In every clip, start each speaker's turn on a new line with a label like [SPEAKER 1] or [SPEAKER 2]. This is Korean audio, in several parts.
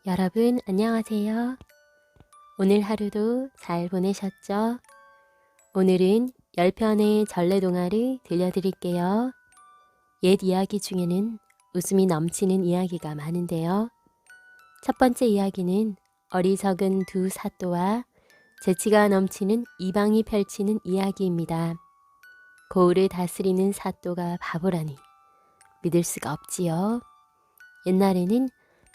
[SPEAKER 1] 여러분 안녕하세요. 오늘 하루도 잘 보내셨죠? 오늘은 10편의 전래동화를 들려드릴게요. 옛 이야기 중에는 웃음이 넘치는 이야기가 많은데요. 첫 번째 이야기는 어리석은 두 사또와 재치가 넘치는 이방이 펼치는 이야기입니다. 고을을 다스리는 사또가 바보라니 믿을 수가 없지요. 옛날에는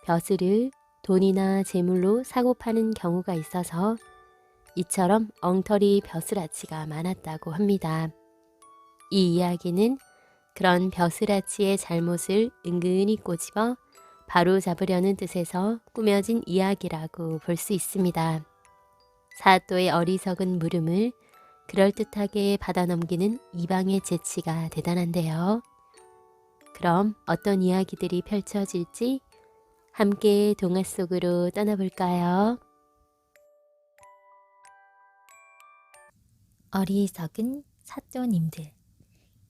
[SPEAKER 1] 벼슬을 돈이나 재물로 사고 파는 경우가 있어서 이처럼 엉터리 벼슬아치가 많았다고 합니다. 이 이야기는 그런 벼슬아치의 잘못을 은근히 꼬집어 바로 잡으려는 뜻에서 꾸며진 이야기라고 볼 수 있습니다. 사또의 어리석은 물음을 그럴듯하게 받아넘기는 이방의 재치가 대단한데요. 그럼 어떤 이야기들이 펼쳐질지 함께 동화 속으로 떠나볼까요?
[SPEAKER 2] 어리석은 사또님들.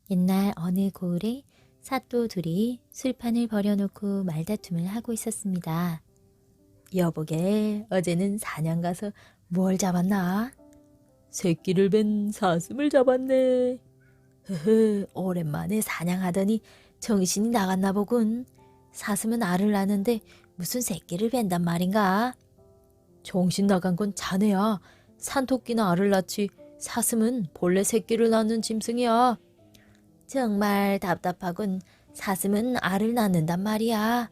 [SPEAKER 2] 옛날 어느 고을에 사또 둘이 술판을 벌여놓고 말다툼을 하고 있었습니다. 여보게, 어제는 사냥 가서 뭘 잡았나? 새끼를 뺀 사슴을 잡았네. 흐흐, 오랜만에 사냥하더니 정신이 나갔나 보군. 사슴은 알을 낳는데 무슨 새끼를 뺀단 말인가? 정신 나간 건 자네야. 산토끼나 알을 낳지 사슴은 본래 새끼를 낳는 짐승이야. 정말 답답하군. 사슴은 알을 낳는단 말이야.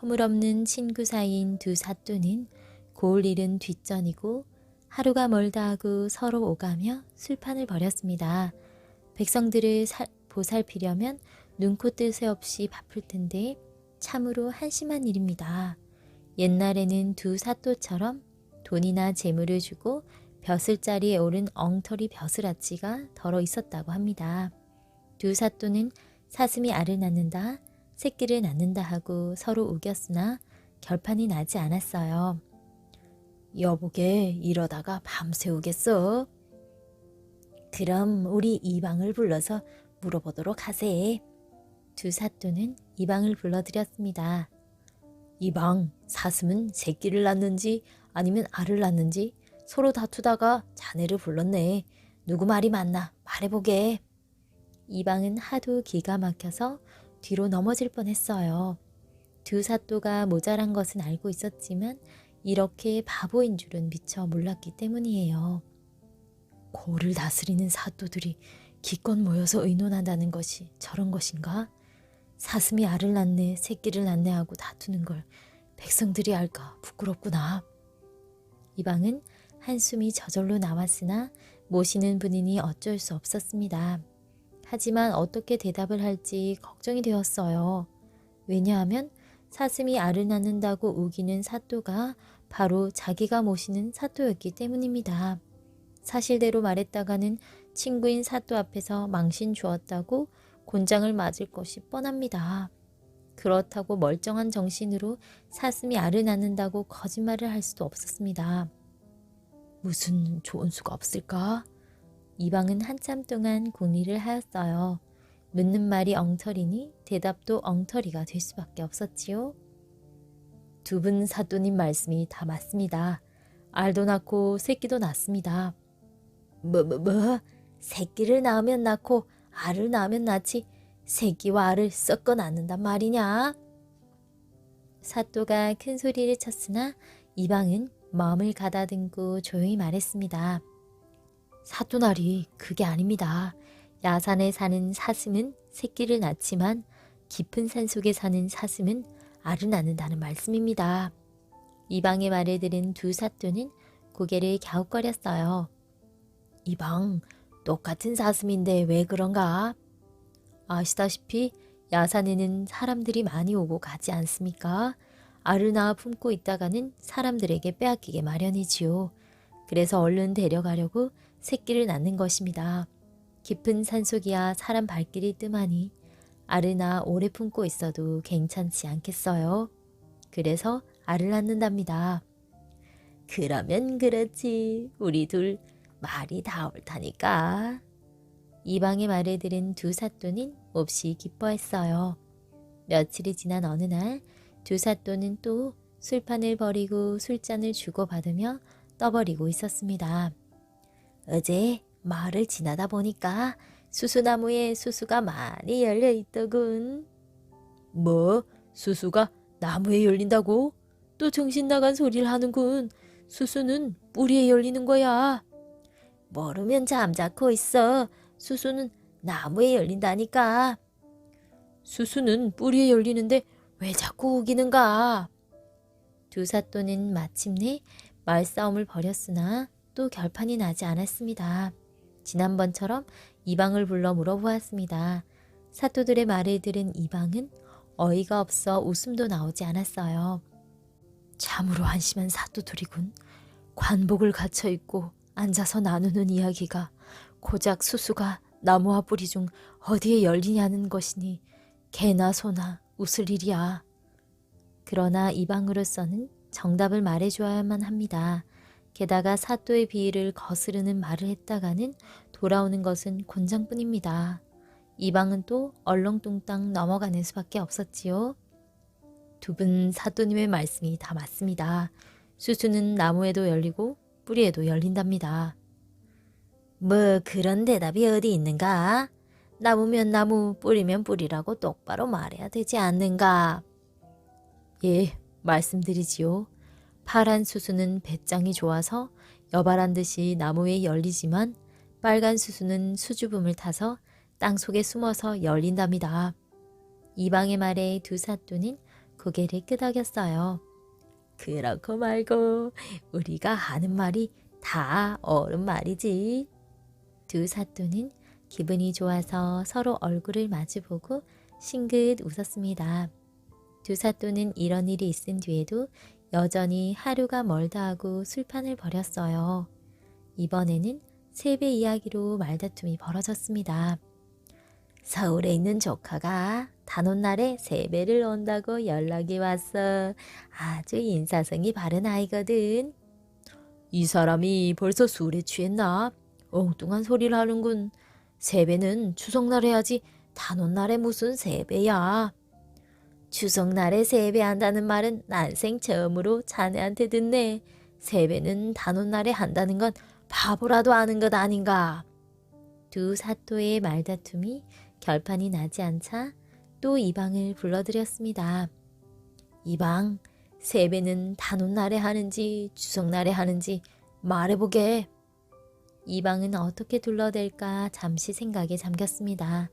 [SPEAKER 2] 허물없는 친구 사이인 두 사또는 고을 일은 뒷전이고 하루가 멀다 하고 서로 오가며 술판을 벌였습니다. 백성들을 보살피려면 눈코 뜰 새 없이 바쁠 텐데 참으로 한심한 일입니다. 옛날에는 두 사또처럼 돈이나 재물을 주고 벼슬자리에 오른 엉터리 벼슬아치가 덜어 있었다고 합니다. 두 사또는 사슴이 알을 낳는다, 새끼를 낳는다 하고 서로 우겼으나 결판이 나지 않았어요. 여보게, 이러다가 밤새우겠어. 그럼 우리 이방을 불러서 물어보도록 하세. 두 사또는 이방을 불러들였습니다. 이방, 사슴은 새끼를 낳는지 아니면 알을 낳는지 서로 다투다가 자네를 불렀네. 누구 말이 맞나 말해보게. 이방은 하도 기가 막혀서 뒤로 넘어질 뻔했어요. 두 사또가 모자란 것은 알고 있었지만 이렇게 바보인 줄은 미처 몰랐기 때문이에요. 고를 다스리는 사또들이 기껏 모여서 의논한다는 것이 저런 것인가? 사슴이 알을 낳네, 새끼를 낳네 하고 다투는 걸 백성들이 알까 부끄럽구나. 이방은 한숨이 저절로 나왔으나 모시는 분이니 어쩔 수 없었습니다. 하지만 어떻게 대답을 할지 걱정이 되었어요. 왜냐하면 사슴이 알을 낳는다고 우기는 사또가 바로 자기가 모시는 사또였기 때문입니다. 사실대로 말했다가는 친구인 사또 앞에서 망신 주었다고 곤장을 맞을 것이 뻔합니다. 그렇다고 멀쩡한 정신으로 사슴이 알을 낳는다고 거짓말을 할 수도 없었습니다. 무슨 좋은 수가 없을까? 이방은 한참 동안 궁리를 하였어요. 묻는 말이 엉터리니 대답도 엉터리가 될 수밖에 없었지요. 두 분 사또님 말씀이 다 맞습니다. 알도 낳고 새끼도 낳습니다. 뭐? 새끼를 낳으면 낳고 알을 낳으면 낳지 새끼와 알을 섞어 낳는단 말이냐? 사또가 큰 소리를 쳤으나 이방은 마음을 가다듬고 조용히 말했습니다. 사또나리, 그게 아닙니다. 야산에 사는 사슴은 새끼를 낳지만 깊은 산속에 사는 사슴은 알을 낳는다는 말씀입니다. 이방의 말을 들은 두 사또는 고개를 갸웃거렸어요. 이방, 똑같은 사슴인데 왜 그런가? 아시다시피 야산에는 사람들이 많이 오고 가지 않습니까? 알을 낳아 품고 있다가는 사람들에게 빼앗기게 마련이지요. 그래서 얼른 데려가려고 새끼를 낳는 것입니다. 깊은 산속이야 사람 발길이 뜸하니 알을 낳아 오래 품고 있어도 괜찮지 않겠어요? 그래서 알을 낳는답니다. 그러면 그렇지. 우리 둘 말이 다 옳다니까. 이방의 말을 들은 두 사또는 몹시 기뻐했어요. 며칠이 지난 어느 날 두 사또는 또 술판을 버리고 술잔을 주고받으며 떠버리고 있었습니다. 어제 마을을 지나다 보니까 수수나무에 수수가 많이 열려 있더군. 뭐? 수수가 나무에 열린다고? 또 정신 나간 소리를 하는군. 수수는 뿌리에 열리는 거야. 모르면 잠자코 있어. 수수는 나무에 열린다니까. 수수는 뿌리에 열리는데 왜 자꾸 우기는가? 두 사또는 마침내 말싸움을 벌였으나 또 결판이 나지 않았습니다. 지난번처럼 이방을 불러 물어보았습니다. 사또들의 말을 들은 이방은 어이가 없어 웃음도 나오지 않았어요. 참으로 한심한 사또들이군. 관복을 갖춰 입고 앉아서 나누는 이야기가 고작 수수가 나무와 뿌리 중 어디에 열리냐는 것이니 개나 소나 웃을 일이야. 그러나 이방으로서는 정답을 말해줘야만 합니다. 게다가 사또의 비위를 거스르는 말을 했다가는 돌아오는 것은 곤장뿐입니다. 이방은 또 얼렁뚱땅 넘어가는 수밖에 없었지요. 두 분 사또님의 말씀이 다 맞습니다. 수수는 나무에도 열리고 뿌리에도 열린답니다. 뭐 그런 대답이 어디 있는가? 나무면 나무, 뿌리면 뿌리라고 똑바로 말해야 되지 않는가? 예, 말씀드리지요. 파란 수수는 배짱이 좋아서 여발한 듯이 나무에 열리지만 빨간 수수는 수줍음을 타서 땅속에 숨어서 열린답니다. 이방의 말에 두 사또는 고개를 끄덕였어요. 그렇고 말고 우리가 하는 말이 다 옳은 말이지. 두 사또는 기분이 좋아서 서로 얼굴을 마주보고 싱긋 웃었습니다. 두 사또는 이런 일이 있은 뒤에도 여전히 하루가 멀다 하고 술판을 벌였어요. 이번에는 세배 이야기로 말다툼이 벌어졌습니다. 서울에 있는 조카가 단오날에 세배를 온다고 연락이 왔어. 아주 인사성이 바른 아이거든. 이 사람이 벌써 술에 취했나? 엉뚱한 소리를 하는군. 세배는 추석날 해야지 단오날에 무슨 세배야. 추석날에 세배한다는 말은 난생 처음으로 자네한테 듣네. 세배는 단오날에 한다는 건 바보라도 아는 것 아닌가. 두 사또의 말다툼이 결판이 나지 않자 또 이방을 불러들였습니다. 이방, 세배는 단오날에 하는지 추석날에 하는지 말해보게. 이방은 어떻게 둘러댈까 잠시 생각에 잠겼습니다.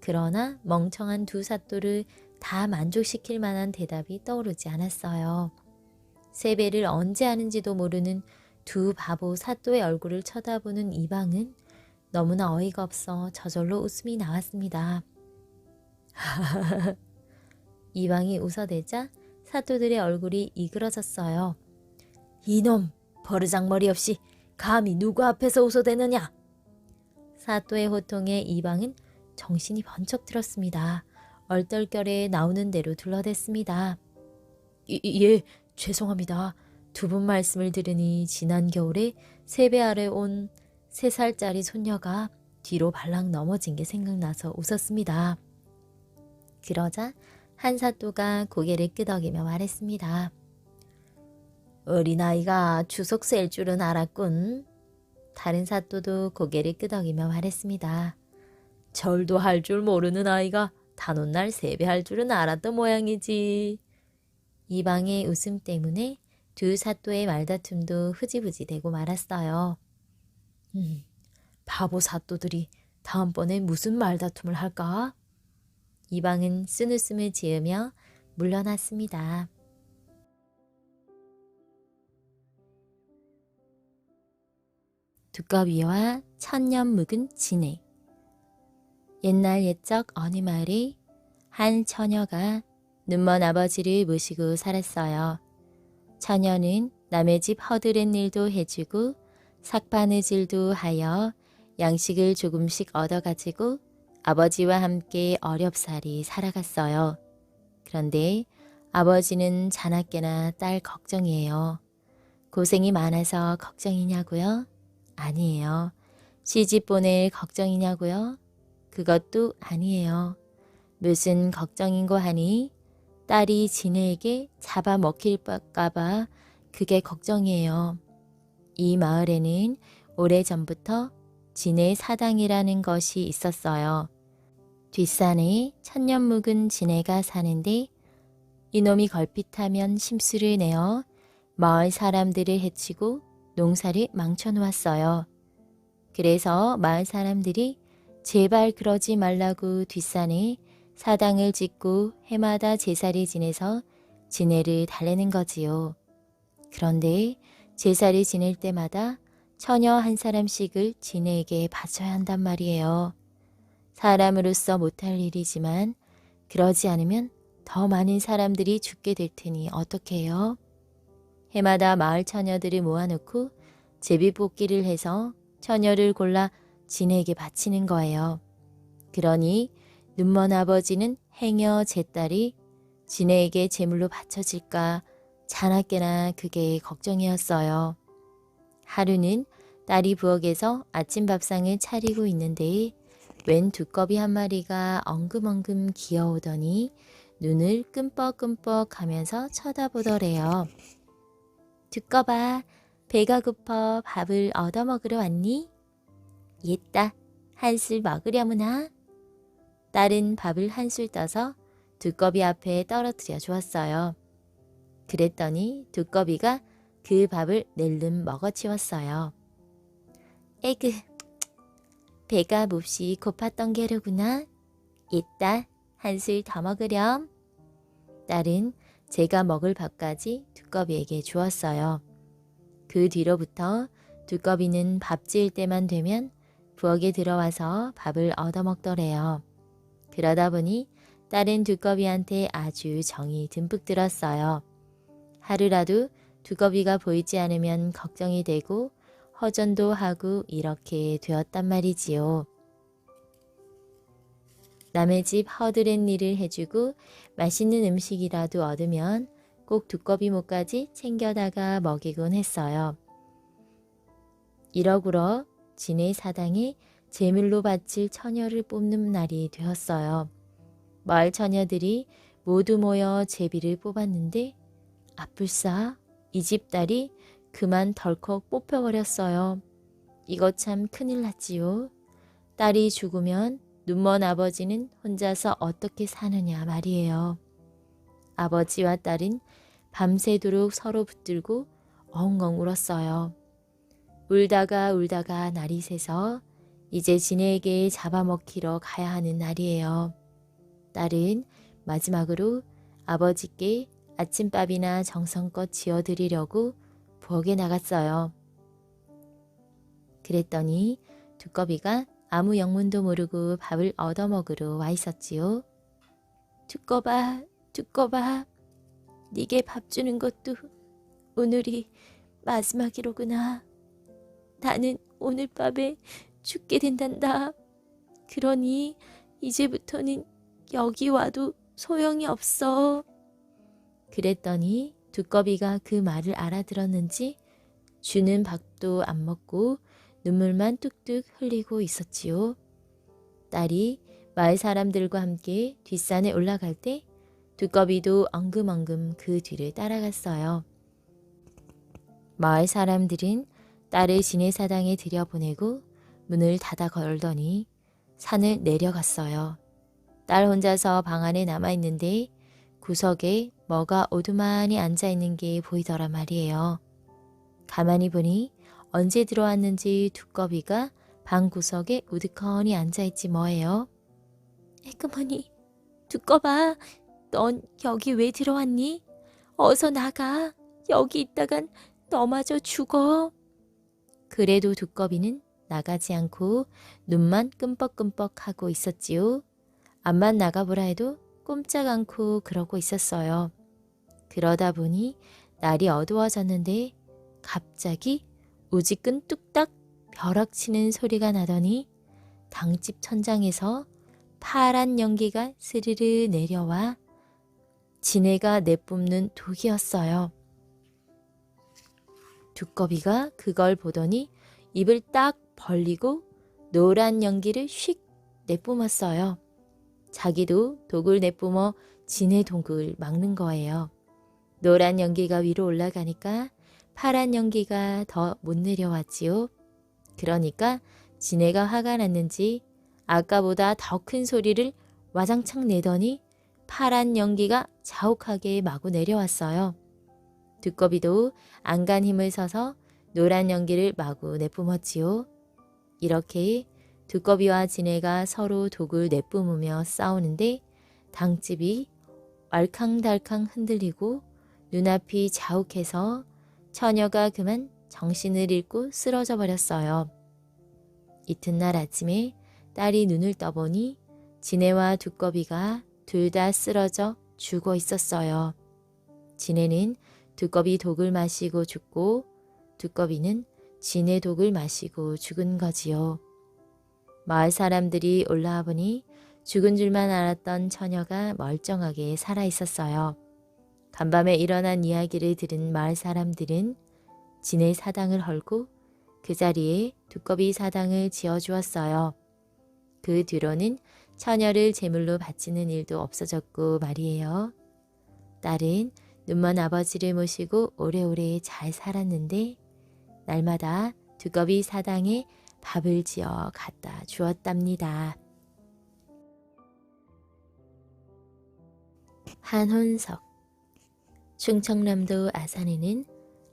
[SPEAKER 2] 그러나 멍청한 두 사또를 다 만족시킬 만한 대답이 떠오르지 않았어요. 세배를 언제 하는지도 모르는 두 바보 사또의 얼굴을 쳐다보는 이방은 너무나 어이가 없어 저절로 웃음이 나왔습니다. 이방이 웃어대자 사또들의 얼굴이 이그러졌어요. 이놈, 버르장머리 없이 감히 누구 앞에서 웃어대느냐? 사또의 호통에 이방은 정신이 번쩍 들었습니다. 얼떨결에 나오는 대로 둘러댔습니다. 예, 죄송합니다. 두 분 말씀을 들으니 지난 겨울에 세배 아래 온 3살짜리 손녀가 뒤로 발락 넘어진 게 생각나서 웃었습니다. 그러자 한 사또가 고개를 끄덕이며 말했습니다. 어린아이가 추석 셀 줄은 알았군. 다른 사또도 고개를 끄덕이며 말했습니다. 절도 할 줄 모르는 아이가 단오날 세배할 줄은 알았던 모양이지. 이방의 웃음 때문에 두 사또의 말다툼도 흐지부지 되고 말았어요. 바보 사또들이 다음번에 무슨 말다툼을 할까? 이방은 쓴웃음을 지으며 물러났습니다. 두꺼비와 천년 묵은 진해. 옛날 옛적 어느 마을에 한 처녀가 눈먼 아버지를 모시고 살았어요. 처녀는 남의 집 허드렛 일도 해주고 삭바느질도 하여 양식을 조금씩 얻어가지고 아버지와 함께 어렵사리 살아갔어요. 그런데 아버지는 자나깨나 딸 걱정이에요. 고생이 많아서 걱정이냐고요? 아니에요. 시집 보낼 걱정이냐고요? 그것도 아니에요. 무슨 걱정인고 하니 딸이 지네에게 잡아먹힐까봐 그게 걱정이에요. 이 마을에는 오래전부터 지네 사당이라는 것이 있었어요. 뒷산에 천년 묵은 지네가 사는데 이놈이 걸핏하면 심수를 내어 마을 사람들을 해치고 농사를 망쳐놓았어요. 그래서 마을 사람들이 제발 그러지 말라고 뒷산에 사당을 짓고 해마다 제사를 지내서 지네를 달래는 거지요. 그런데 제사를 지낼 때마다 처녀 한 사람씩을 지네에게 바쳐야 한단 말이에요. 사람으로서 못할 일이지만 그러지 않으면 더 많은 사람들이 죽게 될 테니 어떻게 해요? 해마다 마을 처녀들을 모아놓고 제비뽑기를 해서 처녀를 골라 지네에게 바치는 거예요. 그러니 눈먼 아버지는 행여 제 딸이 지네에게 제물로 바쳐질까 자나깨나 그게 걱정이었어요. 하루는 딸이 부엌에서 아침 밥상을 차리고 있는데 웬 두꺼비 한 마리가 엉금엉금 기어오더니 눈을 끔뻑끔뻑 하면서 쳐다보더래요. 두꺼봐, 배가 고파 밥을 얻어먹으러 왔니? 옛다, 한술 먹으려무나? 딸은 밥을 한술 떠서 두꺼비 앞에 떨어뜨려 주었어요. 그랬더니 두꺼비가 그 밥을 낼름 먹어치웠어요. 에그, 배가 몹시 고팠던 게로구나. 옛다, 한술 더 먹으렴. 딸은 제가 먹을 밥까지 두꺼비에게 주었어요. 그 뒤로부터 두꺼비는 밥 지을 때만 되면 부엌에 들어와서 밥을 얻어먹더래요. 그러다 보니 딸은 두꺼비한테 아주 정이 듬뿍 들었어요. 하루라도 두꺼비가 보이지 않으면 걱정이 되고 허전도 하고 이렇게 되었단 말이지요. 남의 집 허드렛 일을 해주고 맛있는 음식이라도 얻으면 꼭 두꺼비 목까지 챙겨다가 먹이곤 했어요. 이러구러 지네 사당에 제물로 바칠 처녀를 뽑는 날이 되었어요. 마을 처녀들이 모두 모여 제비를 뽑았는데 아뿔싸 이 집 딸이 그만 덜컥 뽑혀버렸어요. 이거 참 큰일 났지요. 딸이 죽으면 눈먼 아버지는 혼자서 어떻게 사느냐 말이에요. 아버지와 딸은 밤새도록 서로 붙들고 엉엉 울었어요. 울다가 날이 새서 이제 지네에게 잡아먹히러 가야 하는 날이에요. 딸은 마지막으로 아버지께 아침밥이나 정성껏 지어드리려고 부엌에 나갔어요. 그랬더니 두꺼비가 아무 영문도 모르고 밥을 얻어먹으러 와 있었지요. 두꺼봐, 네게 밥 주는 것도 오늘이 마지막이로구나. 나는 오늘 밤에 죽게 된단다. 그러니 이제부터는 여기 와도 소용이 없어. 그랬더니 두꺼비가 그 말을 알아들었는지 주는 밥도 안 먹고 눈물만 뚝뚝 흘리고 있었지요. 딸이 마을 사람들과 함께 뒷산에 올라갈 때 두꺼비도 엉금엉금 그 뒤를 따라갔어요. 마을 사람들은 딸을 지내사당에 들여보내고 문을 닫아 걸더니 산을 내려갔어요. 딸 혼자서 방 안에 남아있는데 구석에 뭐가 오두만히 앉아있는 게 보이더라 말이에요. 가만히 보니 언제 들어왔는지 두꺼비가 방 구석에 우두커니 앉아있지 뭐예요. 에그머니, 두꺼봐, 넌 여기 왜 들어왔니? 어서 나가. 여기 있다간 너마저 죽어. 그래도 두꺼비는 나가지 않고 눈만 끔뻑끔뻑 하고 있었지요. 앞만 나가보라 해도 꼼짝 않고 그러고 있었어요. 그러다 보니 날이 어두워졌는데 갑자기 우지끈 뚝딱 벼락치는 소리가 나더니 당집 천장에서 파란 연기가 스르르 내려와 지네가 내뿜는 독이었어요. 두꺼비가 그걸 보더니 입을 딱 벌리고 노란 연기를 휙 내뿜었어요. 자기도 독을 내뿜어 진의 독을 막는 거예요. 노란 연기가 위로 올라가니까 파란 연기가 더 못 내려왔지요. 그러니까 진해가 화가 났는지 아까보다 더 큰 소리를 와장창 내더니 파란 연기가 자욱하게 마구 내려왔어요. 두꺼비도 안간 힘을 써서 노란 연기를 마구 내뿜었지요. 이렇게 두꺼비와 진해가 서로 독을 내뿜으며 싸우는데 당집이 왈캉달캉 흔들리고 눈앞이 자욱해서 처녀가 그만 정신을 잃고 쓰러져 버렸어요. 이튿날 아침에 딸이 눈을 떠보니 진해와 두꺼비가 둘 다 쓰러져 죽어 있었어요. 진해는 두꺼비 독을 마시고 죽고 두꺼비는 진해 독을 마시고 죽은 거지요. 마을 사람들이 올라와 보니 죽은 줄만 알았던 처녀가 멀쩡하게 살아 있었어요. 간밤에 일어난 이야기를 들은 마을 사람들은 진해 사당을 헐고 그 자리에 두꺼비 사당을 지어주었어요. 그 뒤로는 처녀를 제물로 바치는 일도 없어졌고 말이에요. 딸은 눈먼 아버지를 모시고 오래오래 잘 살았는데 날마다 두꺼비 사당에 밥을 지어 갖다 주었답니다. 한혼석. 충청남도 아산에는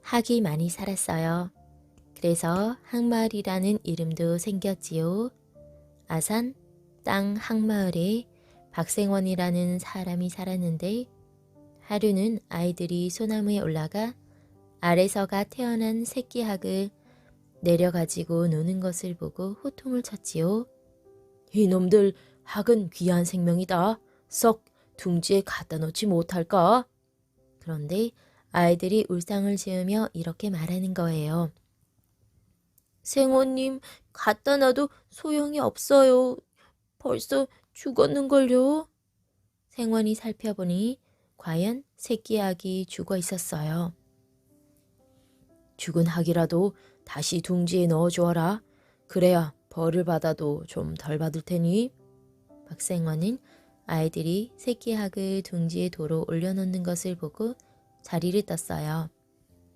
[SPEAKER 2] 학이 많이 살았어요. 그래서 학마을이라는 이름도 생겼지요. 아산 땅 학마을에 박생원이라는 사람이 살았는데 하루는 아이들이 소나무에 올라가 아래서가 태어난 새끼 학을 내려가지고 노는 것을 보고 호통을 쳤지요. 이놈들 학은 귀한 생명이다. 썩 둥지에 갖다 놓지 못할까? 그런데 아이들이 울상을 지으며 이렇게 말하는 거예요. 생원님, 갖다 놔도 소용이 없어요. 벌써 죽었는걸요. 생원이 살펴보니 과연 새끼 학이 죽어 있었어요. 죽은 학이라도 다시 둥지에 넣어주어라. 그래야 벌을 받아도 좀 덜 받을 테니. 박생원은 아이들이 새끼 학을 둥지에 도로 올려놓는 것을 보고 자리를 떴어요.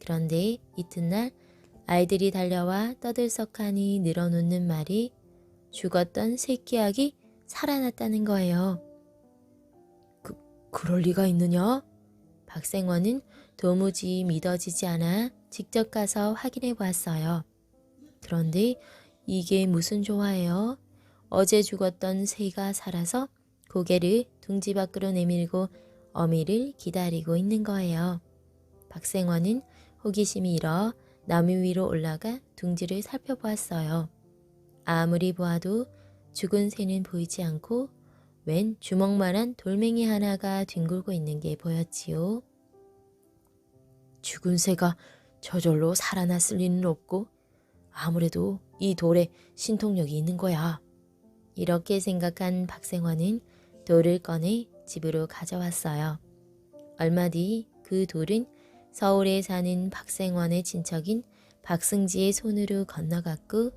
[SPEAKER 2] 그런데 이튿날 아이들이 달려와 떠들썩하니 늘어놓는 말이 죽었던 새끼 학이 살아났다는 거예요. 그럴 리가 있느냐? 박생원은 도무지 믿어지지 않아 직접 가서 확인해 보았어요. 그런데 이게 무슨 조화예요? 어제 죽었던 새가 살아서 고개를 둥지 밖으로 내밀고 어미를 기다리고 있는 거예요. 박생원은 호기심이 일어 나무 위로 올라가 둥지를 살펴보았어요. 아무리 보아도 죽은 새는 보이지 않고 웬 주먹만한 돌멩이 하나가 뒹굴고 있는 게 보였지요. 죽은 새가 저절로 살아났을 리는 없고 아무래도 이 돌에 신통력이 있는 거야. 이렇게 생각한 박생원은 돌을 꺼내 집으로 가져왔어요. 얼마 뒤 그 돌은 서울에 사는 박생원의 친척인 박승지의 손으로 건너갔고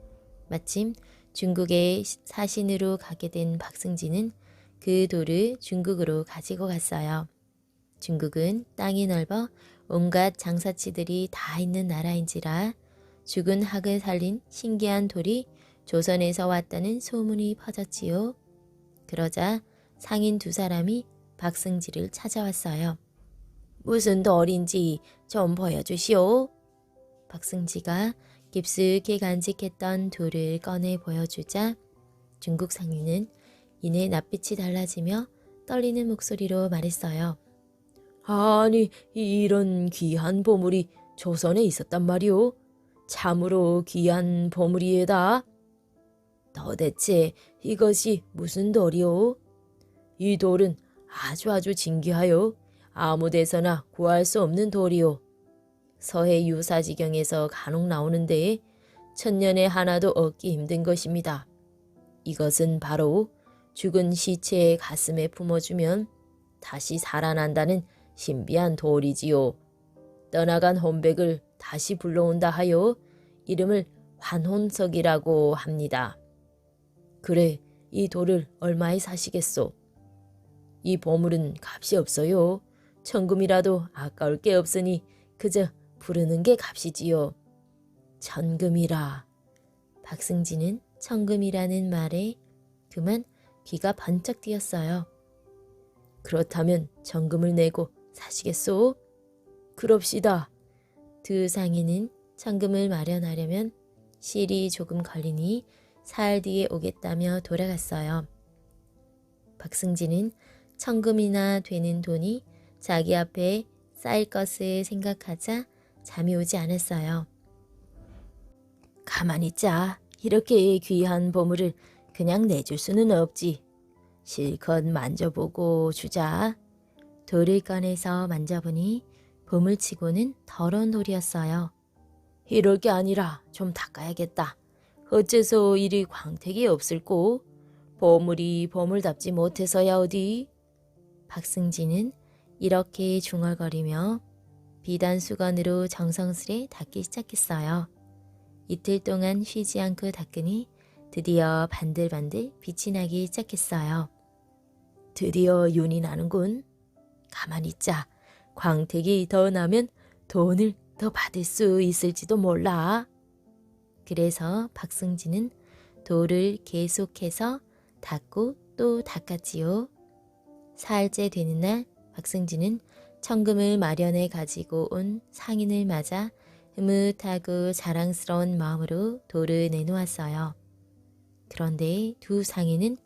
[SPEAKER 2] 마침 중국에 사신으로 가게 된 박승지는 그 돌을 중국으로 가지고 갔어요. 중국은 땅이 넓어 온갖 장사치들이 다 있는 나라인지라 죽은 학을 살린 신기한 돌이 조선에서 왔다는 소문이 퍼졌지요. 그러자 상인 두 사람이 박승지를 찾아왔어요. 무슨 돌인지 좀 보여주시오. 박승지가 깊숙이 간직했던 돌을 꺼내 보여주자 중국 상인은 이내 낯빛이 달라지며 떨리는 목소리로 말했어요. 아니, 이런 귀한 보물이 조선에 있었단 말이오. 참으로 귀한 보물이에다. 도대체 이것이 무슨 돌이오? 이 돌은 아주 진귀하여 아무 데서나 구할 수 없는 돌이오. 서해 유사지경에서 간혹 나오는데 천년에 하나도 얻기 힘든 것입니다. 이것은 바로 죽은 시체의 가슴에 품어주면 다시 살아난다는 신비한 돌이지요. 떠나간 혼백을 다시 불러온다 하여 이름을 환혼석이라고 합니다. 그래, 이 돌을 얼마에 사시겠소?
[SPEAKER 3] 이 보물은 값이 없어요. 천금이라도 아까울 게 없으니 그저 부르는 게 값이지요. 천금이라.
[SPEAKER 2] 박승진은 천금이라는 말에 그만 귀가 번쩍 뜨였어요.
[SPEAKER 3] 그렇다면 천금을 내고 사시겠소? 그럽시다.
[SPEAKER 2] 두 상인은 천금을 마련하려면 실이 조금 걸리니 사흘 뒤에 오겠다며 돌아갔어요. 박승진은 천금이나 되는 돈이 자기 앞에 쌓일 것을 생각하자 잠이 오지 않았어요.
[SPEAKER 3] 가만히 있자. 이렇게 귀한 보물을 그냥 내줄 수는 없지. 실컷 만져보고 주자.
[SPEAKER 2] 돌을 꺼내서 만져보니 보물치고는 더러운 돌이었어요.
[SPEAKER 3] 이럴 게 아니라 좀 닦아야겠다. 어째서 이리 광택이 없을꼬? 보물이 보물답지 못해서야 어디?
[SPEAKER 2] 박승진은 이렇게 중얼거리며 비단 수건으로 정성스레 닦기 시작했어요. 이틀 동안 쉬지 않고 닦으니 드디어 반들반들 빛이 나기 시작했어요.
[SPEAKER 3] 드디어 윤이 나는군. 가만히 있자. 광택이 더 나면 돈을 더 받을 수 있을지도 몰라.
[SPEAKER 2] 그래서 박승진은 돌을 계속해서 닦고 또 닦았지요. 사흘째 되는 날 박승진은 천금을 마련해 가지고 온 상인을 맞아 흐뭇하고 자랑스러운 마음으로 돌을 내놓았어요. 그런데 두 상인은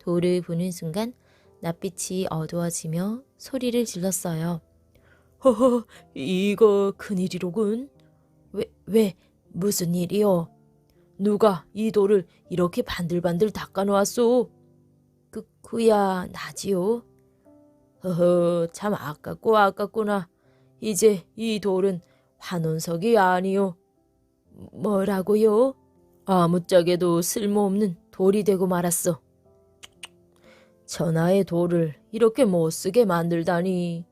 [SPEAKER 2] 돌을 보는 순간 낯빛이 어두워지며 소리를 질렀어요.
[SPEAKER 3] 허허, 이거 큰일이로군. 왜, 무슨 일이요? 누가 이 돌을 이렇게 반들반들 닦아놓았소? 그야 나지요. 허허, 참 아깝구나. 이제 이 돌은 환원석이 아니요. 뭐라고요? 아무짝에도 쓸모없는 돌이 되고 말았어. 천하의 돌을 이렇게 못쓰게 만들다니.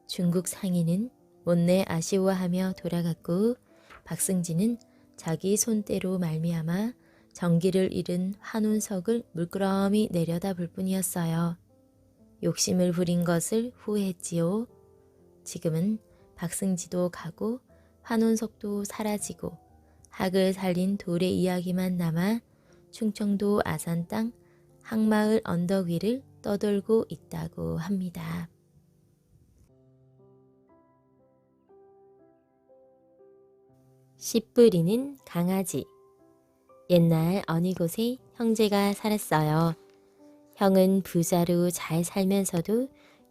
[SPEAKER 2] 중국 상인은 못내 아쉬워하며 돌아갔고 박승진은 자기 손때로 말미암아 정기를 잃은 환운석을 물끄러미 내려다볼 뿐이었어요. 욕심을 부린 것을 후회했지요. 지금은 박승지도 가고 환운석도 사라지고 학을 살린 돌의 이야기만 남아 충청도 아산 땅 항마을 언덕 위를 떠돌고 있다고 합니다. 씨 뿌리는 강아지. 옛날 어느 곳에 형제가 살았어요. 형은 부자로 잘 살면서도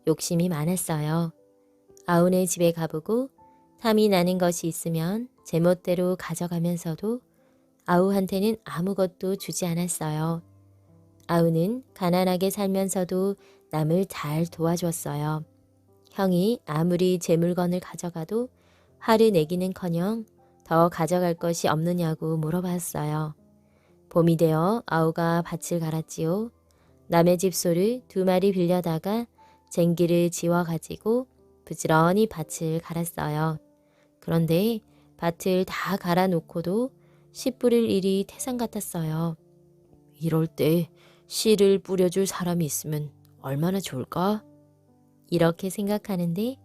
[SPEAKER 2] 욕심이 많았어요. 아우네 집에 가보고 탐이 나는 것이 있으면 제멋대로 가져가면서도 아우한테는 아무것도 주지 않았어요. 아우는 가난하게 살면서도 남을 잘 도와줬어요. 형이 아무리 제 물건을 가져가도 화를 내기는커녕 더 가져갈 것이 없느냐고 물어봤어요. 봄이 되어 아우가 밭을 갈았지요. 남의 집 소를 2마리 빌려다가 쟁기를 지워가지고 부지런히 밭을 갈았어요. 그런데 밭을 다 갈아놓고도 씨 뿌릴 일이 태산 같았어요.
[SPEAKER 3] 이럴 때 씨를 뿌려줄 사람이 있으면 얼마나 좋을까?
[SPEAKER 2] 이렇게 생각하는데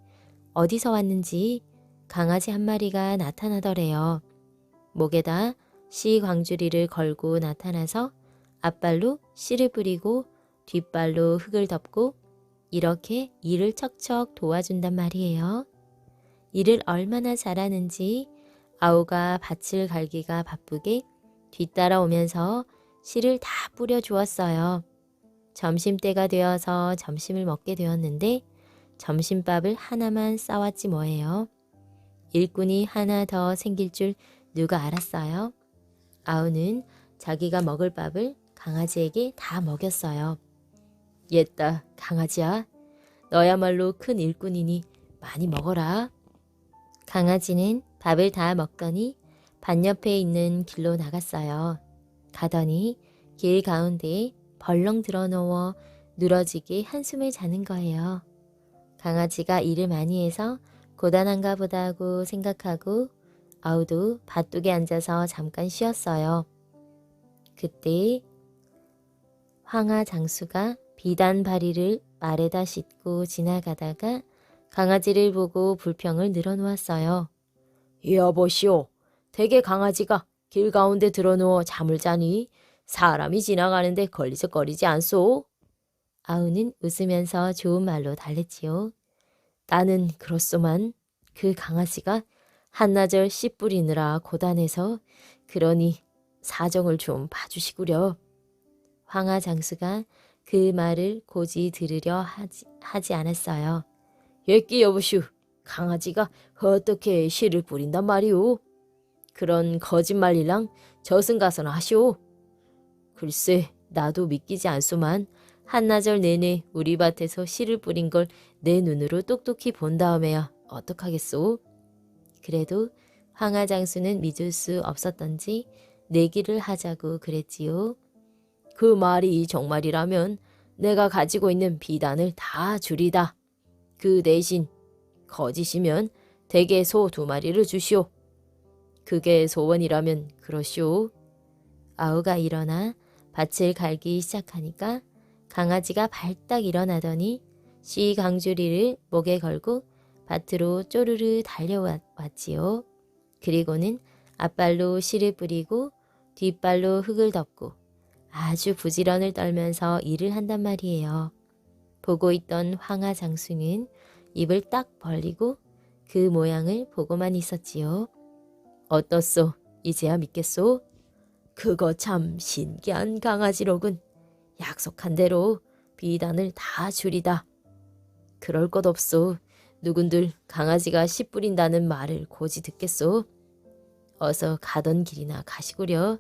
[SPEAKER 2] 어디서 왔는지 강아지 한 마리가 나타나더래요. 목에다 씨 광주리를 걸고 나타나서 앞발로 씨를 뿌리고 뒷발로 흙을 덮고 이렇게 일을 척척 도와준단 말이에요. 일을 얼마나 잘하는지 아우가 밭을 갈기가 바쁘게 뒤따라오면서 씨를 다 뿌려주었어요. 점심때가 되어서 점심을 먹게 되었는데 점심밥을 하나만 싸왔지 뭐예요. 일꾼이 하나 더 생길 줄 누가 알았어요? 아우는 자기가 먹을 밥을 강아지에게 다 먹였어요.
[SPEAKER 3] 옛다, 강아지야. 너야말로 큰 일꾼이니 많이 먹어라.
[SPEAKER 2] 강아지는 밥을 다 먹더니 밭 옆에 있는 길로 나갔어요. 가더니 길 가운데에 벌렁 드러누워 늘어지게 한숨을 자는 거예요. 강아지가 일을 많이 해서 고단한가 보다 하고 생각하고 아우도 밭둑에 앉아서 잠깐 쉬었어요. 그때 황하 장수가 비단 바리를
[SPEAKER 1] 말에다 싣고 지나가다가 강아지를 보고 불평을 늘어놓았어요.
[SPEAKER 3] 여보시오, 대개 강아지가 길 가운데 드러누워 잠을 자니 사람이 지나가는데 걸리적거리지 않소?
[SPEAKER 1] 아우는 웃으면서 좋은 말로 달랬지요.
[SPEAKER 3] 나는 그렇소만 그 강아지가 한나절 씨 뿌리느라 고단해서 그러니 사정을 좀 봐주시구려.
[SPEAKER 1] 황하 장수가 그 말을 고지 들으려 하지 않았어요.
[SPEAKER 3] 예끼 여보슈, 강아지가 어떻게 씨를 뿌린단 말이오? 그런 거짓말이랑 저승가서나 하시오. 글쎄, 나도 믿기지 않소만 한나절 내내 우리 밭에서 씨를 뿌린 걸 내 눈으로 똑똑히 본 다음에야 어떡하겠소?
[SPEAKER 1] 그래도 황하 장수는 믿을 수 없었던지 내기를 하자고 그랬지요.
[SPEAKER 3] 그 말이 정말이라면 내가 가지고 있는 비단을 다 주리다. 그 대신 거짓이면 대개 소 2마리를 주시오. 그게 소원이라면 그러시오.
[SPEAKER 1] 아우가 일어나 밭을 갈기 시작하니까 강아지가 발딱 일어나더니 씨 강주리를 목에 걸고 밭으로 쪼르르 달려왔지요. 그리고는 앞발로 씨를 뿌리고 뒷발로 흙을 덮고 아주 부지런을 떨면서 일을 한단 말이에요. 보고 있던 황하 장수는 입을 딱 벌리고 그 모양을 보고만 있었지요.
[SPEAKER 3] 어떻소? 이제야 믿겠소? 그거 참 신기한 강아지로군. 약속한 대로 비단을 다 주리다. 그럴 것 없소. 누군들 강아지가 씨 뿌린다는 말을 고지 듣겠소. 어서 가던 길이나 가시구려.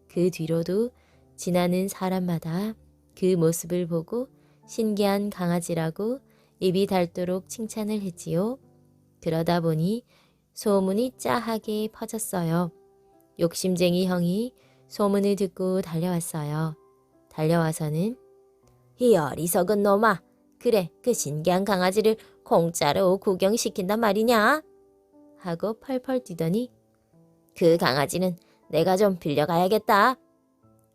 [SPEAKER 1] 그 뒤로도 지나는 사람마다 그 모습을 보고 신기한 강아지라고 입이 닳도록 칭찬을 했지요. 그러다 보니 소문이 짜하게 퍼졌어요. 욕심쟁이 형이 소문을 듣고 달려왔어요. 달려와서는
[SPEAKER 3] 이 어리석은 놈아. 그래, 그 신기한 강아지를 공짜로 구경시킨단 말이냐?
[SPEAKER 1] 하고 펄펄 뛰더니
[SPEAKER 3] 그 강아지는 내가 좀 빌려가야겠다.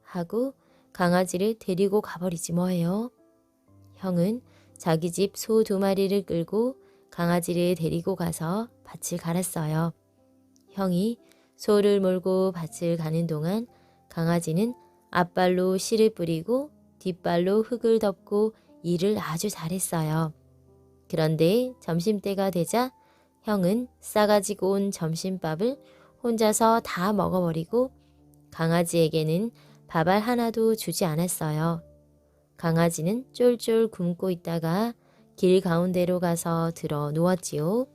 [SPEAKER 1] 하고 강아지를 데리고 가버리지 뭐예요. 형은 자기 집 소 2마리를 끌고 강아지를 데리고 가서 밭을 갈았어요. 형이 소를 몰고 밭을 가는 동안 강아지는 앞발로 씨를 뿌리고 뒷발로 흙을 덮고 일을 아주 잘했어요. 그런데 점심때가 되자 형은 싸가지고 온 점심밥을 혼자서 다 먹어버리고 강아지에게는 밥알 하나도 주지 않았어요. 강아지는 쫄쫄 굶고 있다가 길 가운데로 가서 들어 누웠지요.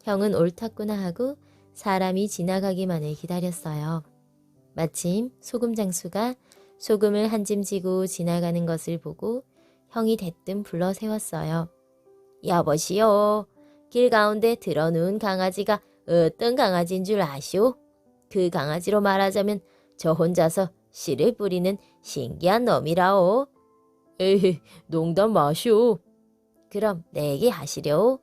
[SPEAKER 1] 형은 옳았구나 하고 사람이 지나가기만을 기다렸어요. 마침 소금 장수가 소금을 한 짐 지고 지나가는 것을 보고 형이 대뜸 불러 세웠어요.
[SPEAKER 3] 여보시오, 길 가운데 들어누운 강아지가 어떤 강아지인 줄 아시오? 그 강아지로 말하자면 저 혼자서 씨를 뿌리는 신기한 놈이라오. 에헤, 농담 마시오. 그럼 내게 하시려.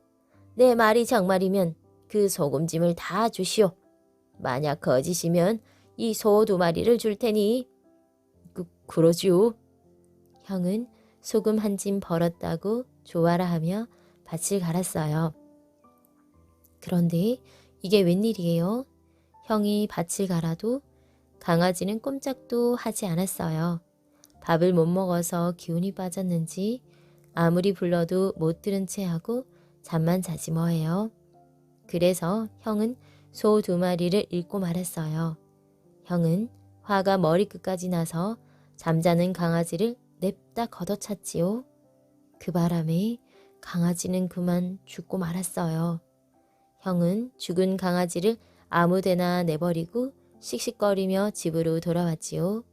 [SPEAKER 3] 내 말이 정말이면 그 소금짐을 다 주시오. 만약 거짓이면 이 소 2마리를 줄 테니. 그러지요.
[SPEAKER 1] 형은 소금 한 짐 벌었다고 좋아라 하며 밭을 갈았어요. 그런데 이게 웬일이에요? 형이 밭을 갈아도 강아지는 꼼짝도 하지 않았어요. 밥을 못 먹어서 기운이 빠졌는지 아무리 불러도 못 들은 채 하고 잠만 자지 뭐예요. 그래서 형은 소 2마리를 잃고 말았어요. 형은 화가 머리끝까지 나서 잠자는 강아지를 냅다 걷어찼지요. 그 바람에 강아지는 그만 죽고 말았어요. 형은 죽은 강아지를 아무데나 내버리고 씩씩거리며 집으로 돌아왔지요.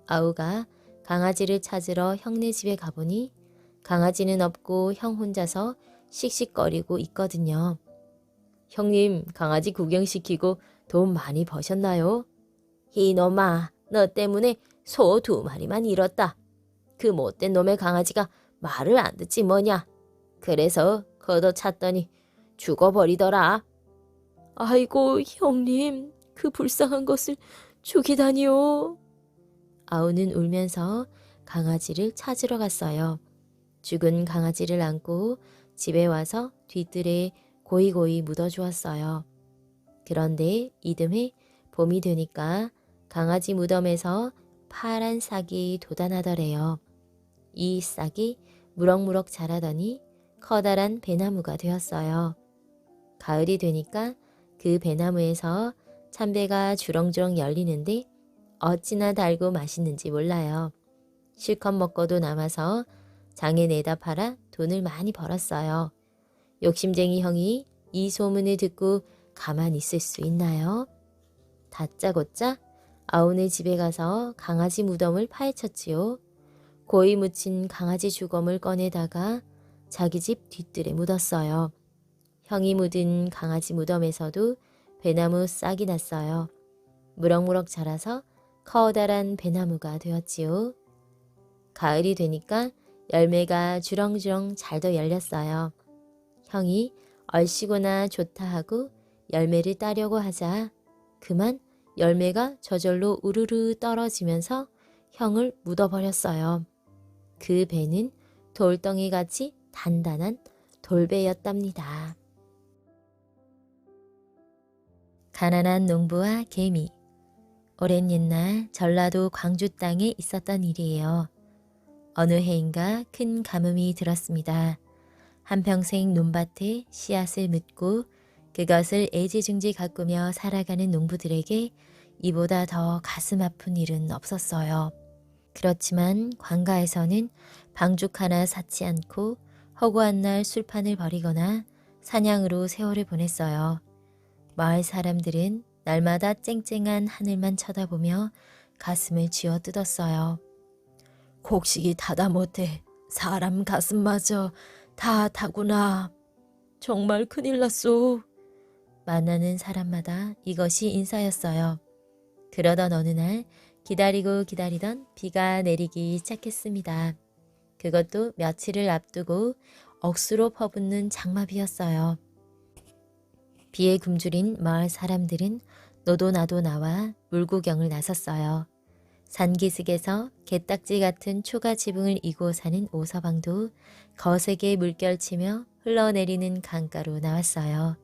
[SPEAKER 1] 아우가 강아지를 찾으러 형네 집에 가보니 강아지는 없고 형 혼자서 씩씩거리고 있거든요.
[SPEAKER 3] 형님, 강아지 구경시키고 돈 많이 버셨나요? 이놈아, 너 때문에 소 2마리만 잃었다. 그 못된 놈의 강아지가 말을 안 듣지 뭐냐. 그래서 걷어찼더니 죽어버리더라. 아이고, 형님, 그 불쌍한 것을 죽이다니요.
[SPEAKER 1] 아우는 울면서 강아지를 찾으러 갔어요. 죽은 강아지를 안고 집에 와서 뒤뜰에 고이고이 묻어주었어요. 그런데 이듬해 봄이 되니까 강아지 무덤에서 파란 싹이 돋아나더래요. 이 싹이 무럭무럭 자라더니 커다란 배나무가 되었어요. 가을이 되니까 그 배나무에서 참배가 주렁주렁 열리는데 어찌나 달고 맛있는지 몰라요. 실컷 먹고도 남아서 장에 내다 팔아 돈을 많이 벌었어요. 욕심쟁이 형이 이 소문을 듣고 가만히 있을 수 있나요? 다짜고짜 아우네 집에 가서 강아지 무덤을 파헤쳤지요. 고이 묻힌 강아지 주검을 꺼내다가 자기 집 뒤뜰에 묻었어요. 형이 묻은 강아지 무덤에서도 배나무 싹이 났어요. 무럭무럭 자라서 커다란 배나무가 되었지요. 가을이 되니까 열매가 주렁주렁 잘도 열렸어요. 형이 얼씨구나 좋다 하고 열매를 따려고 하자 그만 열매가 저절로 우르르 떨어지면서 형을 묻어버렸어요. 그 배는 돌덩이같이 단단한 돌배였답니다. 가난한 농부와 개미. 오랜 옛날 전라도 광주 땅에 있었던 일이에요. 어느 해인가 큰 가뭄이 들었습니다. 한평생 논밭에 씨앗을 묻고 그것을 애지중지 가꾸며 살아가는 농부들에게 이보다 더 가슴 아픈 일은 없었어요. 그렇지만 관가에서는 방죽 하나 사지 않고 허구한 날 술판을 벌이거나 사냥으로 세월을 보냈어요. 마을 사람들은 날마다 쨍쨍한 하늘만 쳐다보며 가슴을 쥐어 뜯었어요. 곡식이 타다 못해 사람 가슴마저 다 타구나. 정말 큰일 났소. 만나는 사람마다 이것이 인사였어요. 그러던 어느 날 기다리고 기다리던 비가 내리기 시작했습니다. 그것도 며칠을 앞두고 억수로 퍼붓는 장마비였어요. 비에 굶주린 마을 사람들은 너도 나도 나와 물구경을 나섰어요. 산기슭에서 게딱지 같은 초가 지붕을 이고 사는 오서방도 거세게 물결치며 흘러내리는 강가로 나왔어요.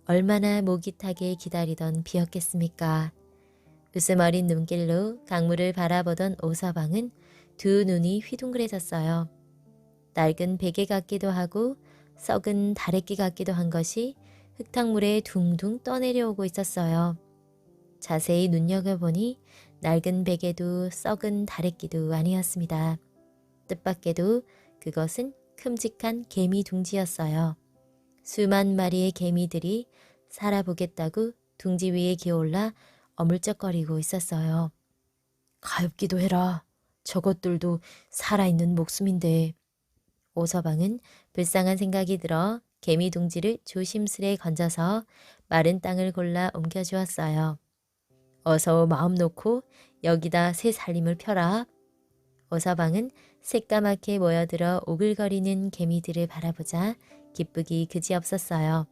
[SPEAKER 1] 얼마나 목이 타게 기다리던 비였겠습니까? 으스머린 눈길로 강물을 바라보던 오서방은 두 눈이 휘둥그레졌어요. 낡은 베개 같기도 하고 썩은 다래끼 같기도 한 것이 흙탕물에 둥둥 떠내려오고 있었어요. 자세히 눈여겨보니 낡은 베개도 썩은 다래끼도 아니었습니다. 뜻밖에도 그것은 큼직한 개미 둥지였어요. 수만 마리의 개미들이 살아보겠다고 둥지 위에 기어올라 어물쩍거리고 있었어요. 가엾기도 해라. 저것들도 살아있는 목숨인데. 오서방은 불쌍한 생각이 들어 개미 둥지를 조심스레 건져서 마른 땅을 골라 옮겨주었어요. 어서 마음 놓고 여기다 새 살림을 펴라. 오서방은 새까맣게 모여들어 오글거리는 개미들을 바라보자 기쁘기 그지없었어요.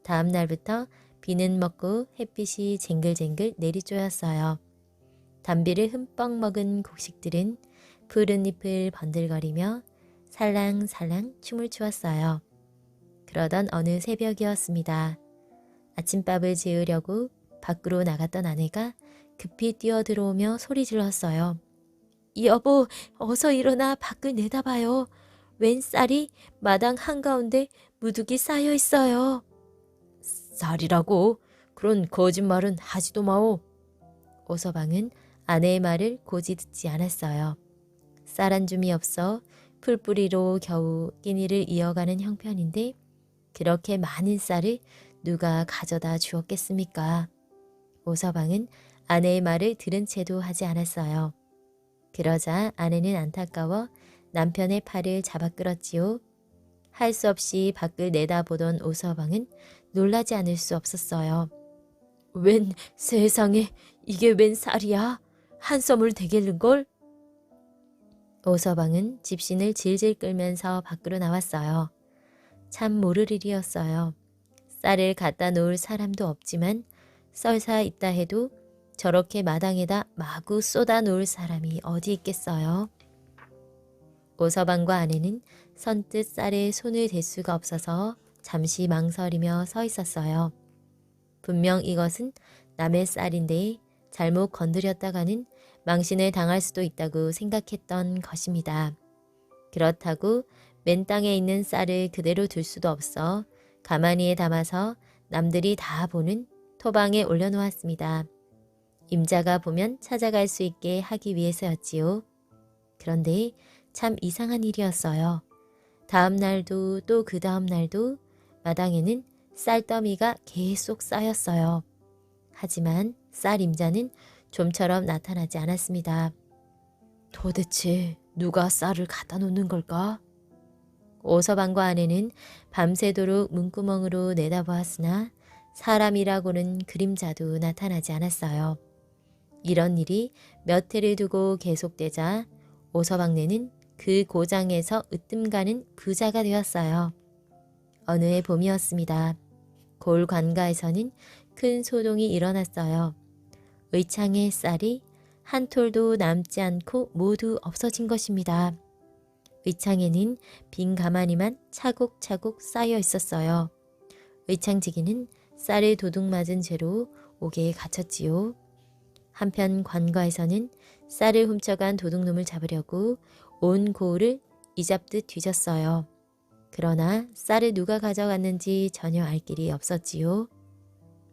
[SPEAKER 1] 다음 날부터 비는 먹고 햇빛이 쟁글쟁글 내리쬐었어요. 단비를 흠뻑 먹은 곡식들은 푸른 잎을 번들거리며 살랑살랑 춤을 추었어요. 그러던 어느 새벽이었습니다. 아침밥을 지으려고 밖으로 나갔던 아내가 급히 뛰어들어오며 소리 질렀어요. 여보, 어서 일어나 밖을 내다봐요. 웬 쌀이 마당 한가운데 무득이 쌓여 있어요. 쌀이라고? 그런 거짓말은 하지도 마오. 오서방은 아내의 말을 고지 듣지 않았어요. 쌀 한 줌이 없어 풀뿌리로 겨우 끼니를 이어가는 형편인데 그렇게 많은 쌀을 누가 가져다 주었겠습니까? 오서방은 아내의 말을 들은 채도 하지 않았어요. 그러자 아내는 안타까워 남편의 팔을 잡아 끌었지요. 할 수 없이 밖을 내다보던 오서방은 놀라지 않을 수 없었어요. 웬 세상에 이게 웬 쌀이야? 한 썸을 되겠는걸? 오서방은 집신을 질질 끌면서 밖으로 나왔어요. 참 모를 일이었어요. 쌀을 갖다 놓을 사람도 없지만 썰사 있다 해도 저렇게 마당에다 마구 쏟아 놓을 사람이 어디 있겠어요? 오서방과 아내는 선뜻 쌀에 손을 댈 수가 없어서 잠시 망설이며 서 있었어요. 분명 이것은 남의 쌀인데 잘못 건드렸다가는 망신을 당할 수도 있다고 생각했던 것입니다. 그렇다고 맨 땅에 있는 쌀을 그대로 둘 수도 없어 가마니에 담아서 남들이 다 보는 토방에 올려놓았습니다. 임자가 보면 찾아갈 수 있게 하기 위해서였지요. 그런데 참 이상한 일이었어요. 다음 날도 또 그 다음 날도 마당에는 쌀더미가 계속 쌓였어요. 하지만 쌀 임자는 좀처럼 나타나지 않았습니다. 도대체 누가 쌀을 갖다 놓는 걸까? 오서방과 아내는 밤새도록 문구멍으로 내다보았으나 사람이라고는 그림자도 나타나지 않았어요. 이런 일이 몇 해를 두고 계속되자 오서방네는 그 고장에서 으뜸가는 부자가 되었어요. 어느 해 봄이었습니다. 골 관가에서는 큰 소동이 일어났어요. 의창의 쌀이 한 톨도 남지 않고 모두 없어진 것입니다. 의창에는 빈 가마니만 차곡차곡 쌓여 있었어요. 의창지기는 쌀을 도둑 맞은 죄로 옥에 갇혔지요. 한편 관가에서는 쌀을 훔쳐간 도둑놈을 잡으려고 온 고을을 이잡듯 뒤졌어요. 그러나 쌀을 누가 가져갔는지 전혀 알 길이 없었지요.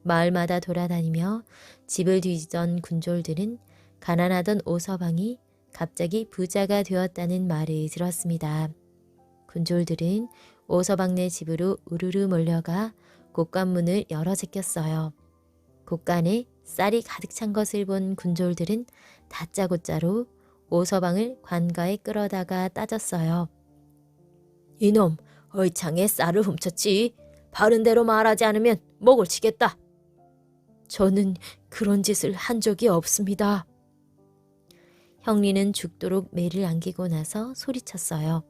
[SPEAKER 1] 마을마다 돌아다니며 집을 뒤지던 군졸들은 가난하던 오서방이 갑자기 부자가 되었다는 말을 들었습니다. 군졸들은 오서방네 집으로 우르르 몰려가 곳간문을 열어 제꼈어요. 곳간에 쌀이 가득 찬 것을 본 군졸들은 다짜고짜로 오서방을 관가에 끌어다가 따졌어요. 이놈, 의창에 쌀을 훔쳤지. 바른 대로 말하지 않으면 목을 치겠다. 저는 그런 짓을 한 적이 없습니다. 형리는 죽도록 매를 안기고 나서 소리쳤어요.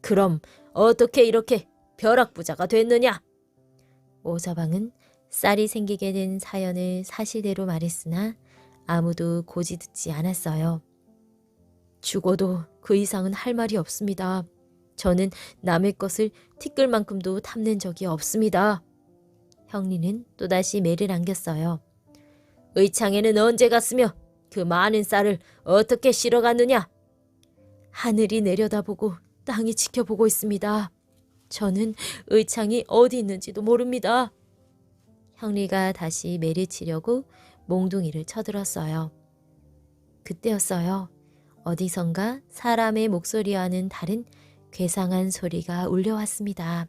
[SPEAKER 1] 그럼 어떻게 이렇게 벼락부자가 됐느냐? 오서방은 쌀이 생기게 된 사연을 사실대로 말했으나 아무도 고지 듣지 않았어요. 죽어도 그 이상은 할 말이 없습니다. 저는 남의 것을 티끌만큼도 탐낸 적이 없습니다. 형리는 또다시 매를 안겼어요. 의창에는 언제 갔으며 그 많은 쌀을 어떻게 실어갔느냐? 하늘이 내려다보고 땅이 지켜보고 있습니다. 저는 의창이 어디 있는지도 모릅니다. 형리가 다시 매를 치려고 몽둥이를 쳐들었어요. 그때였어요. 어디선가 사람의 목소리와는 다른 괴상한 소리가 울려왔습니다.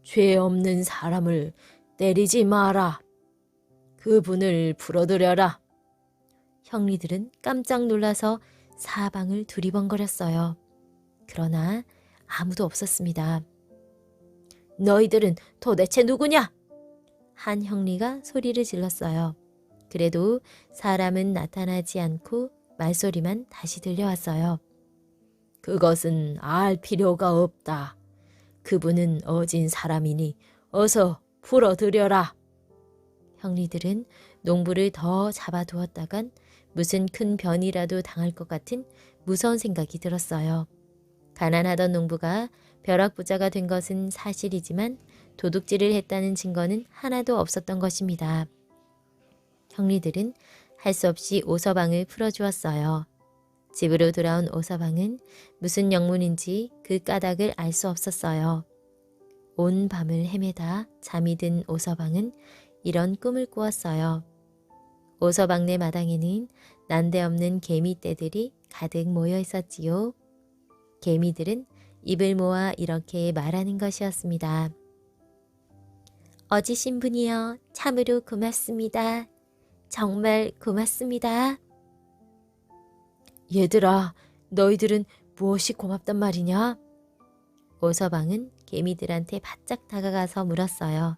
[SPEAKER 1] 죄 없는 사람을 때리지 마라. 그분을 풀어드려라. 형리들은 깜짝 놀라서 사방을 두리번거렸어요. 그러나 아무도 없었습니다. 너희들은 도대체 누구냐? 한 형리가 소리를 질렀어요. 그래도 사람은 나타나지 않고 말소리만 다시 들려왔어요. 그것은 알 필요가 없다. 그분은 어진 사람이니 어서 풀어드려라. 형리들은 농부를 더 잡아두었다간 무슨 큰 변이라도 당할 것 같은 무서운 생각이 들었어요. 가난하던 농부가 벼락부자가 된 것은 사실이지만 도둑질을 했다는 증거는 하나도 없었던 것입니다. 형리들은 할 수 없이 오서방을 풀어주었어요. 집으로 돌아온 오서방은 무슨 영문인지 그 까닭을 알 수 없었어요. 온 밤을 헤매다 잠이 든 오서방은 이런 꿈을 꾸었어요. 오서방네 마당에는 난데없는 개미떼들이 가득 모여 있었지요. 개미들은 입을 모아 이렇게 말하는 것이었습니다. 어지신 분이여 참으로 고맙습니다. 정말 고맙습니다. 얘들아, 너희들은 무엇이 고맙단 말이냐? 오서방은 개미들한테 바짝 다가가서 물었어요.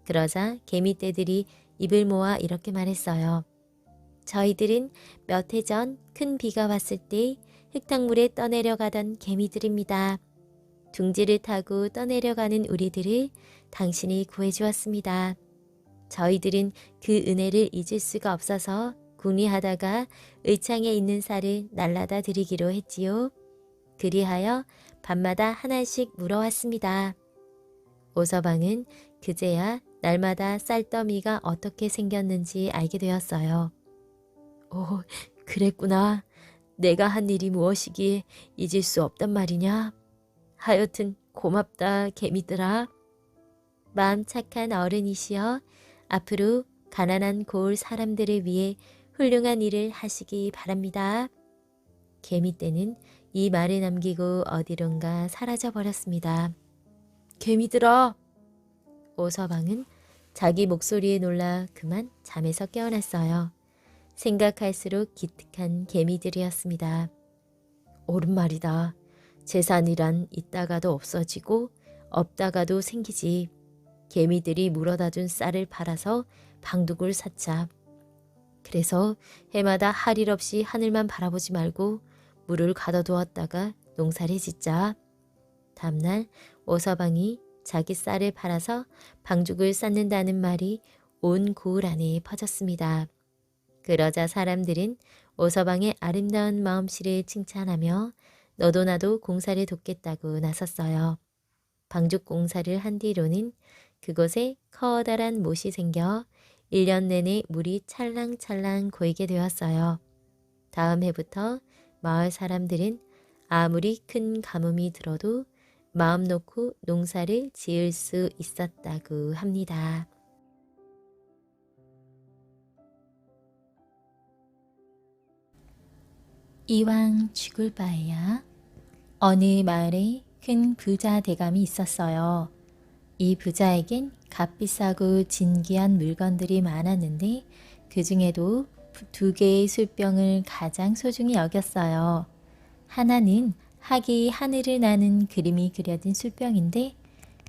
[SPEAKER 1] 그러자 개미떼들이 입을 모아 이렇게 말했어요. 저희들은 몇 해 전 큰 비가 왔을 때 흙탕물에 떠내려가던 개미들입니다. 둥지를 타고 떠내려가는 우리들을 당신이 구해주었습니다. 저희들은 그 은혜를 잊을 수가 없어서 궁리하다가 의창에 있는 쌀을 날라다 드리기로 했지요. 그리하여 밤마다 하나씩 물어왔습니다. 오서방은 그제야 날마다 쌀더미가 어떻게 생겼는지 알게 되었어요. 오, 그랬구나. 내가 한 일이 무엇이기에 잊을 수 없단 말이냐. 하여튼 고맙다, 개미들아. 마음 착한 어른이시여 앞으로 가난한 고을 사람들을 위해 훌륭한 일을 하시기 바랍니다. 개미떼는 이 말을 남기고 어디론가 사라져 버렸습니다. 개미들아! 오서방은 자기 목소리에 놀라 그만 잠에서 깨어났어요. 생각할수록 기특한 개미들이었습니다. 옳은 말이다. 재산이란 있다가도 없어지고 없다가도 생기지. 개미들이 물어다 준 쌀을 팔아서 방둑을 샀자. 그래서 해마다 할 일 없이 하늘만 바라보지 말고 물을 가둬두었다가 농사를 짓자. 다음날 오서방이 자기 쌀을 팔아서 방죽을 쌓는다는 말이 온 고을 안에 퍼졌습니다. 그러자 사람들은 오서방의 아름다운 마음씨를 칭찬하며 너도 나도 공사를 돕겠다고 나섰어요. 방죽 공사를 한 뒤로는 그곳에 커다란 못이 생겨 1년 내내 물이 찰랑찰랑 고이게 되었어요. 다음 해부터 마을 사람들은 아무리 큰 가뭄이 들어도 마음 놓고 농사를 지을 수 있었다고 합니다.
[SPEAKER 2] 이왕 죽을 바에야. 어느 마을에 큰 부자 대감이 있었어요. 이 부자에겐 값비싸고 진귀한 물건들이 많았는데 그 중에도 2개의 술병을 가장 소중히 여겼어요. 하나는 하기 하늘을 나는 그림이 그려진 술병인데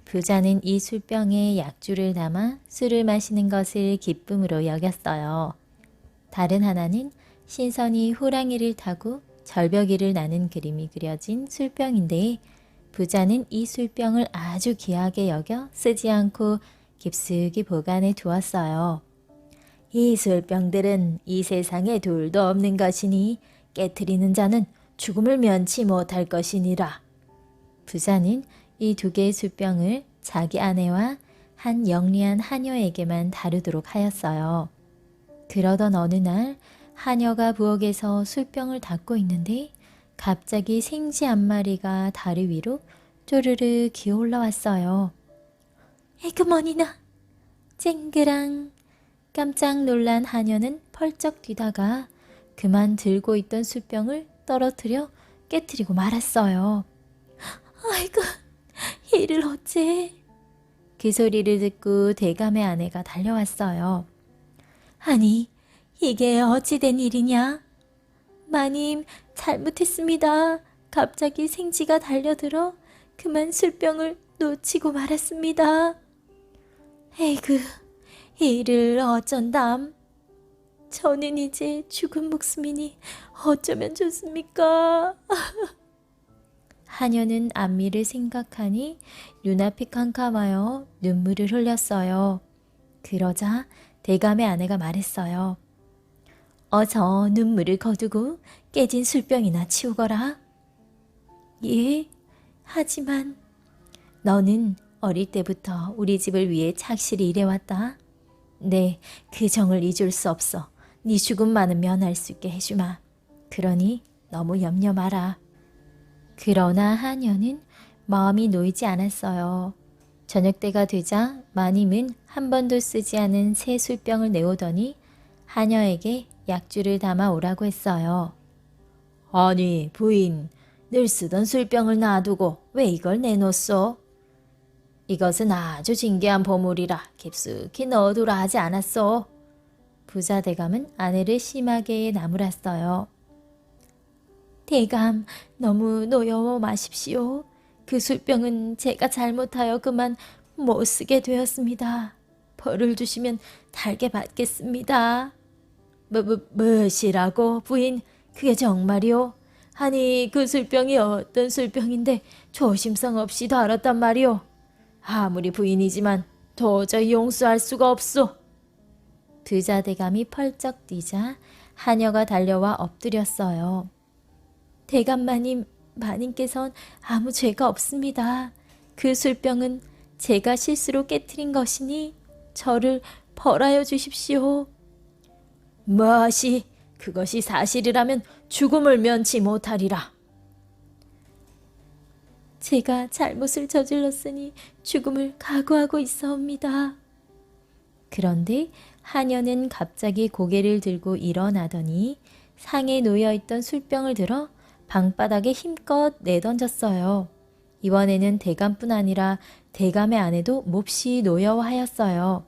[SPEAKER 2] 부자는 이 술병에 약주를 담아 술을 마시는 것을 기쁨으로 여겼어요. 다른 하나는 신선이 호랑이를 타고 절벽이를 나는 그림이 그려진 술병인데 부자는 이 술병을 아주 귀하게 여겨 쓰지 않고 깊숙이 보관해 두었어요. 이 술병들은 이 세상에 둘도 없는 것이니 깨트리는 자는 죽음을 면치 못할 것이니라. 부자는 이 2개의 술병을 자기 아내와 한 영리한 하녀에게만 다루도록 하였어요. 그러던 어느 날 하녀가 부엌에서 술병을 닦고 있는데 갑자기 생쥐 한 마리가 다리 위로 쪼르르 기어 올라왔어요. 에그머니나! 쨍그랑! 깜짝 놀란 하녀는 펄쩍 뛰다가 그만 들고 있던 술병을 떨어뜨려 깨트리고 말았어요. 아이고, 이를 어째? 그 소리를 듣고 대감의 아내가 달려왔어요. 아니, 이게 어찌 된 일이냐? 마님, 잘못했습니다. 갑자기 생쥐가 달려들어 그만 술병을 놓치고 말았습니다. 에이그, 이를 어쩐담? 저는 이제 죽은 목숨이니 어쩌면 좋습니까? 하녀는 안미를 생각하니 눈앞이 캄캄하여 눈물을 흘렸어요. 그러자 대감의 아내가 말했어요. 어서 눈물을 거두고 깨진 술병이나 치우거라. 예, 하지만 너는 어릴 때부터 우리 집을 위해 착실히 일해왔다. 네, 그 정을 잊을 수 없어. 네 죽음만은 면할 수 있게 해주마. 그러니 너무 염려 마라. 그러나 하녀는 마음이 놓이지 않았어요. 저녁 때가 되자 마님은 한 번도 쓰지 않은 새 술병을 내오더니 하녀에게 약주를 담아 오라고 했어요. 아니 부인, 늘 쓰던 술병을 놔두고 왜 이걸 내놓소? 이것은 아주 진귀한 보물이라 깊숙이 넣어두라 하지 않았소? 부자 대감은 아내를 심하게 나무랐어요. 대감, 너무 노여워 마십시오. 그 술병은 제가 잘못하여 그만 못 쓰게 되었습니다. 벌을 주시면 달게 받겠습니다. 무엇이라고 부인? 그게 정말이오? 아니 그 술병이 어떤 술병인데 조심성 없이 다뤘단 말이오? 아무리 부인이지만 도저히 용서할 수가 없소. 부자 대감이 펄쩍 뛰자 하녀가 달려와 엎드렸어요. 대감마님, 마님께선 아무 죄가 없습니다. 그 술병은 제가 실수로 깨트린 것이니 저를 벌하여 주십시오.
[SPEAKER 3] 무엇이 그것이 사실이라면 죽음을 면치 못하리라.
[SPEAKER 2] 제가 잘못을 저질렀으니 죽음을 각오하고 있사옵니다. 그런데 하녀는 갑자기 고개를 들고 일어나더니 상에 놓여있던 술병을 들어 방바닥에 힘껏 내던졌어요. 이번에는 대감뿐 아니라 대감의 아내도 몹시 노여워하였어요.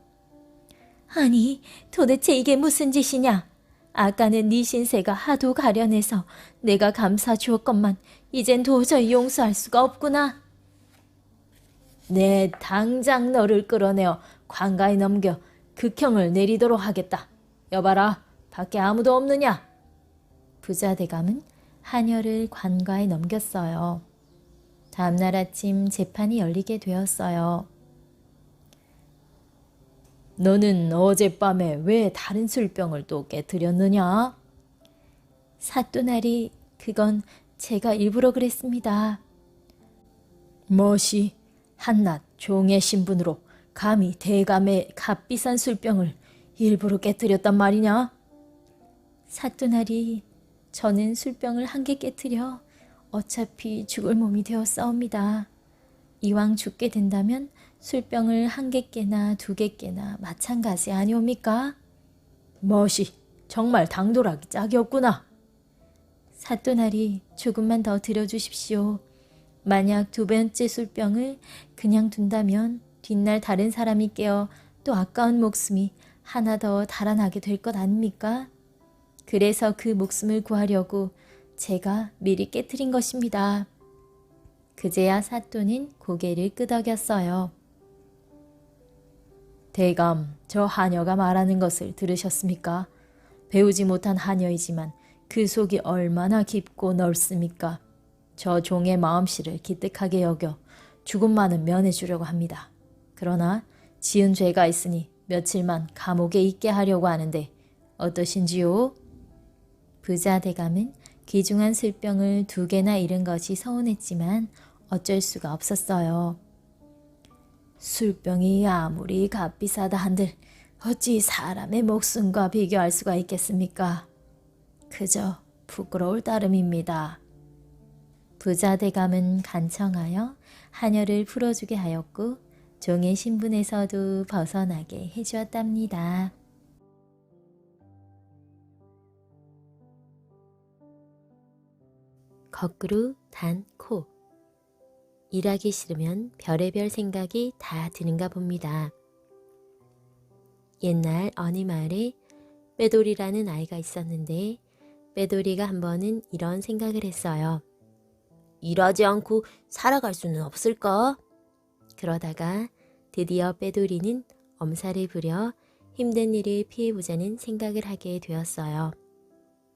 [SPEAKER 2] 아니, 도대체 이게 무슨 짓이냐? 아까는 네 신세가 하도 가련해서 내가 감사 주었건만 이젠 도저히 용서할 수가 없구나.
[SPEAKER 3] 내 당장 너를 끌어내어 관가에 넘겨 극형을 내리도록 하겠다. 여봐라, 밖에 아무도 없느냐?
[SPEAKER 2] 부자 대감은 하녀를 관가에 넘겼어요. 다음날 아침 재판이 열리게 되었어요.
[SPEAKER 3] 너는 어젯밤에 왜 다른 술병을 또 깨뜨렸느냐?
[SPEAKER 2] 사또나리, 그건 제가 일부러 그랬습니다.
[SPEAKER 3] 무엇이 한낱 종의 신분으로 감히 대감의 값비싼 술병을 일부러 깨뜨렸단 말이냐?
[SPEAKER 2] 사또나리, 저는 술병을 한 개 깨뜨려 어차피 죽을 몸이 되었사옵니다. 이왕 죽게 된다면 술병을 한 개 깨나 두 개 깨나 마찬가지 아니옵니까?
[SPEAKER 3] 무엇이 정말 당돌하기 짝이 없구나.
[SPEAKER 2] 사또나리, 조금만 더 들여주십시오. 만약 두 번째 술병을 그냥 둔다면 뒷날 다른 사람이 깨어 또 아까운 목숨이 하나 더 달아나게 될 것 아닙니까? 그래서 그 목숨을 구하려고 제가 미리 깨트린 것입니다. 그제야 사또는 고개를 끄덕였어요.
[SPEAKER 3] 대감, 저 하녀가 말하는 것을 들으셨습니까? 배우지 못한 하녀이지만 그 속이 얼마나 깊고 넓습니까? 저 종의 마음씨를 기특하게 여겨 죽음만은 면해주려고 합니다. 그러나 지은 죄가 있으니 며칠만 감옥에 있게 하려고 하는데 어떠신지요?
[SPEAKER 2] 부자 대감은 귀중한 술병을 두 개나 잃은 것이 서운했지만 어쩔 수가 없었어요.
[SPEAKER 3] 술병이 아무리 값비싸다 한들 어찌 사람의 목숨과 비교할 수가 있겠습니까? 그저 부끄러울 따름입니다.
[SPEAKER 2] 부자 대감은 간청하여 하녀를 풀어주게 하였고 종의 신분에서도 벗어나게 해주었답니다. 거꾸로 단 코. 일하기 싫으면 별의별 생각이 다 드는가 봅니다. 옛날 어느 마을에 빼돌이라는 아이가 있었는데 빼돌이가 한 번은 이런 생각을 했어요.
[SPEAKER 3] 일하지 않고 살아갈 수는 없을까?
[SPEAKER 2] 그러다가 드디어 빼돌이는 엄살을 부려 힘든 일을 피해보자는 생각을 하게 되었어요.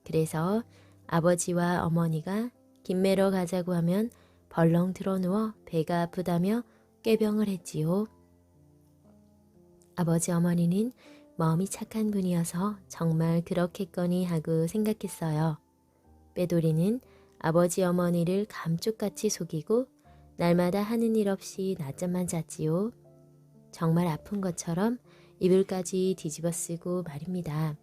[SPEAKER 2] 그래서 아버지와 어머니가 김매러 가자고 하면 벌렁 드러누워 배가 아프다며 꾀병을 했지요. 아버지 어머니는 마음이 착한 분이어서 정말 그렇겠거니 하고 생각했어요. 빼돌이는 아버지 어머니를 감쪽같이 속이고 날마다 하는 일 없이 낮잠만 잤지요. 정말 아픈 것처럼 이불까지 뒤집어 쓰고 말입니다.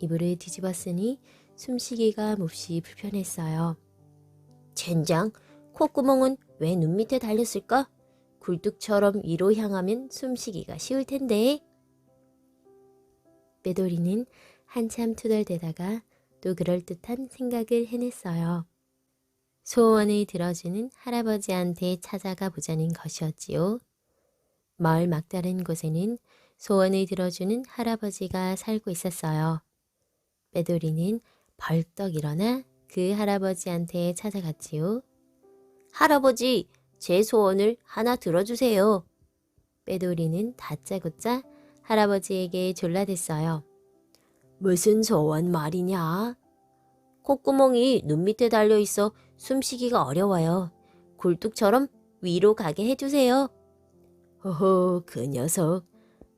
[SPEAKER 2] 이불을 뒤집어 쓰니 숨쉬기가 몹시 불편했어요.
[SPEAKER 3] 젠장, 콧구멍은 왜 눈 밑에 달렸을까? 굴뚝처럼 위로 향하면 숨쉬기가 쉬울 텐데.
[SPEAKER 2] 빼돌이는 한참 투덜대다가 또 그럴듯한 생각을 해냈어요. 소원을 들어주는 할아버지한테 찾아가 보자는 것이었지요. 마을 막다른 곳에는 소원을 들어주는 할아버지가 살고 있었어요. 빼돌이는 벌떡 일어나 그 할아버지한테 찾아갔지요.
[SPEAKER 3] 할아버지, 제 소원을 하나 들어주세요.
[SPEAKER 2] 빼돌이는 다짜고짜 할아버지에게 졸라댔어요.
[SPEAKER 3] 무슨 소원 말이냐? 콧구멍이 눈 밑에 달려있어 숨쉬기가 어려워요. 굴뚝처럼 위로 가게 해주세요. 허허, 그 녀석.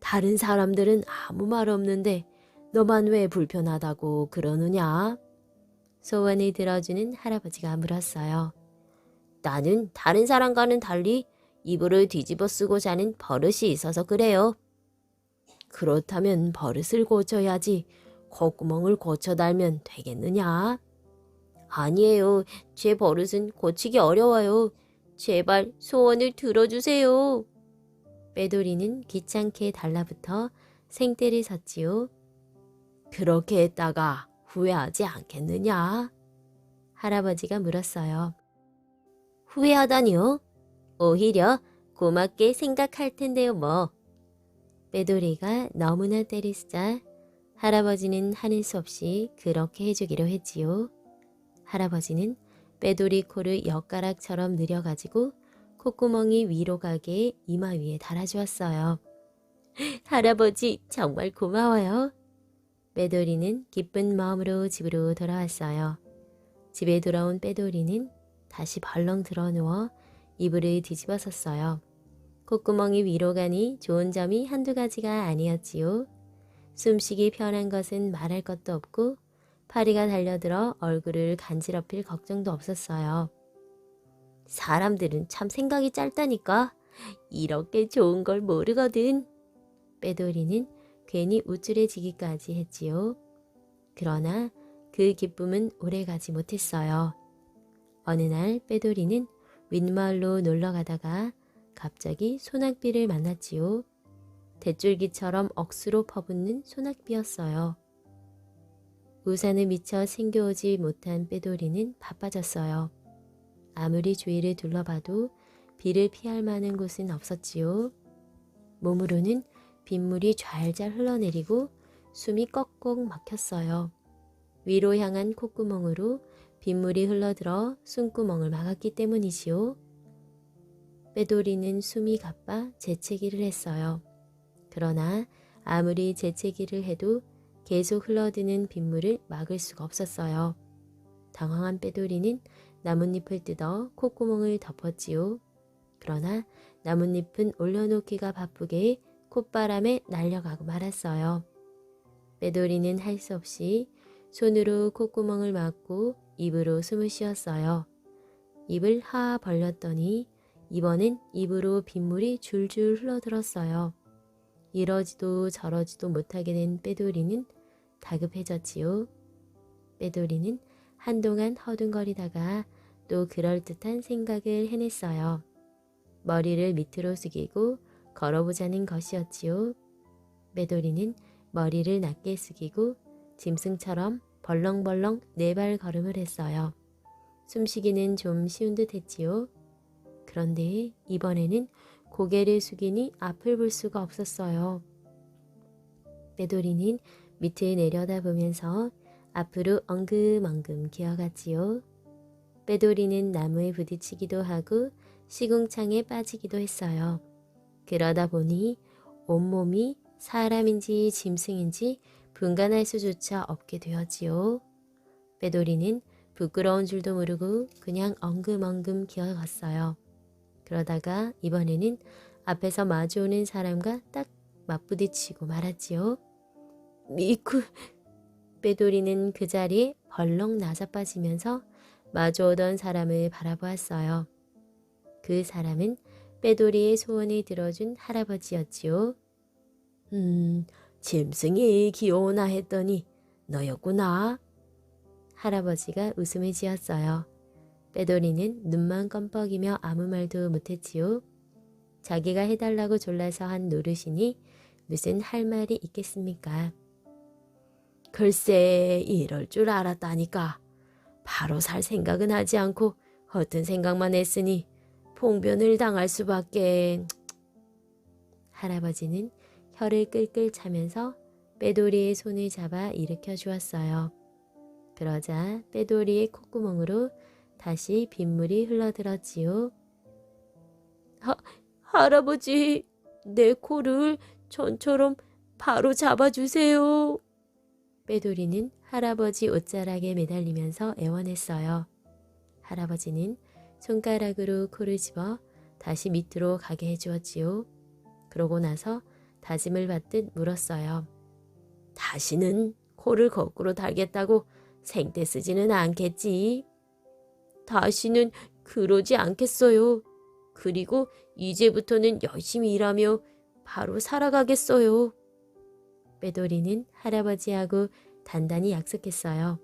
[SPEAKER 3] 다른 사람들은 아무 말 없는데 너만 왜 불편하다고 그러느냐?
[SPEAKER 1] 소원을 들어주는 할아버지가 물었어요.
[SPEAKER 3] 나는 다른 사람과는 달리 이불을 뒤집어 쓰고 자는 버릇이 있어서 그래요. 그렇다면 버릇을 고쳐야지 콧구멍을 고쳐 달면 되겠느냐? 아니에요. 제 버릇은 고치기 어려워요. 제발 소원을 들어주세요.
[SPEAKER 1] 빼돌이는 귀찮게 달라붙어 생떼를 섰지요.
[SPEAKER 3] 그렇게 했다가 후회하지 않겠느냐?
[SPEAKER 1] 할아버지가 물었어요.
[SPEAKER 3] 후회하다니요?
[SPEAKER 1] 오히려 고맙게 생각할 텐데요, 뭐. 빼돌이가 너무나 때리쓰자 할아버지는 하는 수 없이 그렇게 해주기로 했지요. 할아버지는 빼돌이 코를 엿가락처럼 늘여가지고 콧구멍이 위로 가게 이마 위에 달아주었어요. 할아버지 정말 고마워요. 빼돌이는 기쁜 마음으로 집으로 돌아왔어요. 집에 돌아온 빼돌이는 다시 벌렁 드러누워 이불을 뒤집어 썼어요. 콧구멍이 위로 가니 좋은 점이 한두 가지가 아니었지요. 숨쉬기 편한 것은 말할 것도 없고 파리가 달려들어 얼굴을 간지럽힐 걱정도 없었어요.
[SPEAKER 3] 사람들은 참 생각이 짧다니까. 이렇게 좋은 걸 모르거든.
[SPEAKER 1] 빼돌이는 괜히 우쭐해지기까지 했지요. 그러나 그 기쁨은 오래가지 못했어요. 어느 날 빼돌이는 윗마을로 놀러가다가 갑자기 소낙비를 만났지요. 대줄기처럼 억수로 퍼붓는 소낙비였어요. 우산을 미처 챙겨오지 못한 빼돌이는 바빠졌어요. 아무리 주위를 둘러봐도 비를 피할 만한 곳은 없었지요. 몸으로는 빗물이 좔좔 흘러내리고 숨이 꺽꺽 막혔어요. 위로 향한 콧구멍으로 빗물이 흘러들어 숨구멍을 막았기 때문이지요. 빼돌이는 숨이 가빠 재채기를 했어요. 그러나 아무리 재채기를 해도 계속 흘러드는 빗물을 막을 수가 없었어요. 당황한 빼돌이는 나뭇잎을 뜯어 콧구멍을 덮었지요. 그러나 나뭇잎은 올려놓기가 바쁘게 콧바람에 날려가고 말았어요. 빼돌이는 할 수 없이 손으로 콧구멍을 막고 입으로 숨을 쉬었어요. 입을 하 벌렸더니 이번엔 입으로 빗물이 줄줄 흘러들었어요. 이러지도 저러지도 못하게 된 빼돌이는 다급해졌지요. 빼돌이는 한동안 허둥거리다가 또 그럴듯한 생각을 해냈어요. 머리를 밑으로 숙이고 걸어보자는 것이었지요. 빼돌이는 머리를 낮게 숙이고 짐승처럼 벌렁벌렁 4발 걸음을 했어요. 숨쉬기는 좀 쉬운 듯 했지요. 그런데 이번에는 고개를 숙이니 앞을 볼 수가 없었어요. 빼돌이는 밑을 내려다보면서 앞으로 엉금엉금 기어갔지요. 빼돌이는 나무에 부딪히기도 하고 시궁창에 빠지기도 했어요. 그러다 보니 온몸이 사람인지 짐승인지 분간할 수조차 없게 되었지요. 빼돌이는 부끄러운 줄도 모르고 그냥 엉금엉금 기어갔어요. 그러다가 이번에는 앞에서 마주오는 사람과 딱 맞부딪히고 말았지요. 미쿠! 빼돌이는 그 자리에 벌렁 나자빠지면서 마주오던 사람을 바라보았어요. 그 사람은 빼돌이의 소원을 들어준 할아버지였지요. 짐승이 귀여우나 했더니 너였구나. 할아버지가 웃음을 지었어요. 빼돌이는 눈만 껌뻑이며 아무 말도 못했지요. 자기가 해달라고 졸라서 한 노릇이니 무슨 할 말이 있겠습니까?
[SPEAKER 3] 글쎄 이럴 줄 알았다니까. 바로 살 생각은 하지 않고 허튼 생각만 했으니 봉변을 당할 수밖에.
[SPEAKER 1] 할아버지는 혀를 끌끌 차면서 빼돌이의 손을 잡아 일으켜 주었어요. 그러자 빼돌이의 콧구멍으로 다시 빗물이 흘러들었지요.
[SPEAKER 3] 할아버지, 내 코를 전처럼 바로 잡아주세요.
[SPEAKER 1] 빼돌이는 할아버지 옷자락에 매달리면서 애원했어요. 할아버지는 손가락으로 코를 집어 다시 밑으로 가게 해주었지요. 그러고 나서 다짐을 받듯 물었어요.
[SPEAKER 3] 다시는 코를 거꾸로 달겠다고 생떼 쓰지는 않겠지. 다시는 그러지 않겠어요. 그리고 이제부터는 열심히 일하며 바로 살아가겠어요.
[SPEAKER 1] 빼돌이는 할아버지하고 단단히 약속했어요.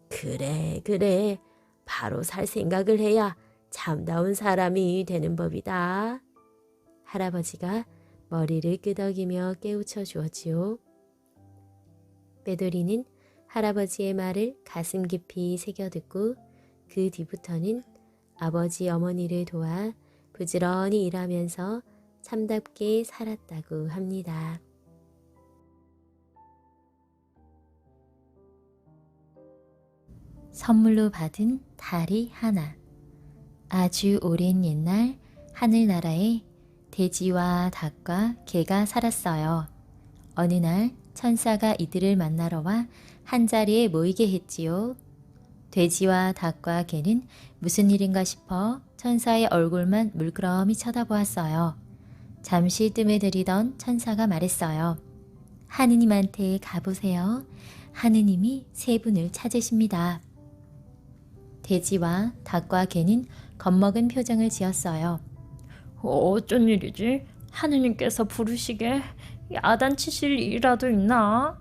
[SPEAKER 3] 그래, 그래. 바로 살 생각을 해야 참다운 사람이 되는 법이다.
[SPEAKER 1] 할아버지가 머리를 끄덕이며 깨우쳐 주었지요. 빼돌이는 할아버지의 말을 가슴 깊이 새겨듣고 그 뒤부터는 아버지 어머니를 도와 부지런히 일하면서 참답게 살았다고 합니다. 선물로 받은 다리 하나. 아주 오랜 옛날 하늘나라에 돼지와 닭과 개가 살았어요. 어느 날 천사가 이들을 만나러 와 한자리에 모이게 했지요. 돼지와 닭과 개는 무슨 일인가 싶어 천사의 얼굴만 물끄러미 쳐다보았어요. 잠시 뜸을 들이던 천사가 말했어요. 하느님한테 가보세요. 하느님이 세 분을 찾으십니다. 돼지와 닭과 개는 겁먹은 표정을 지었어요.
[SPEAKER 2] 어쩐 일이지? 하느님께서 부르시게 야단치실 일이라도 있나?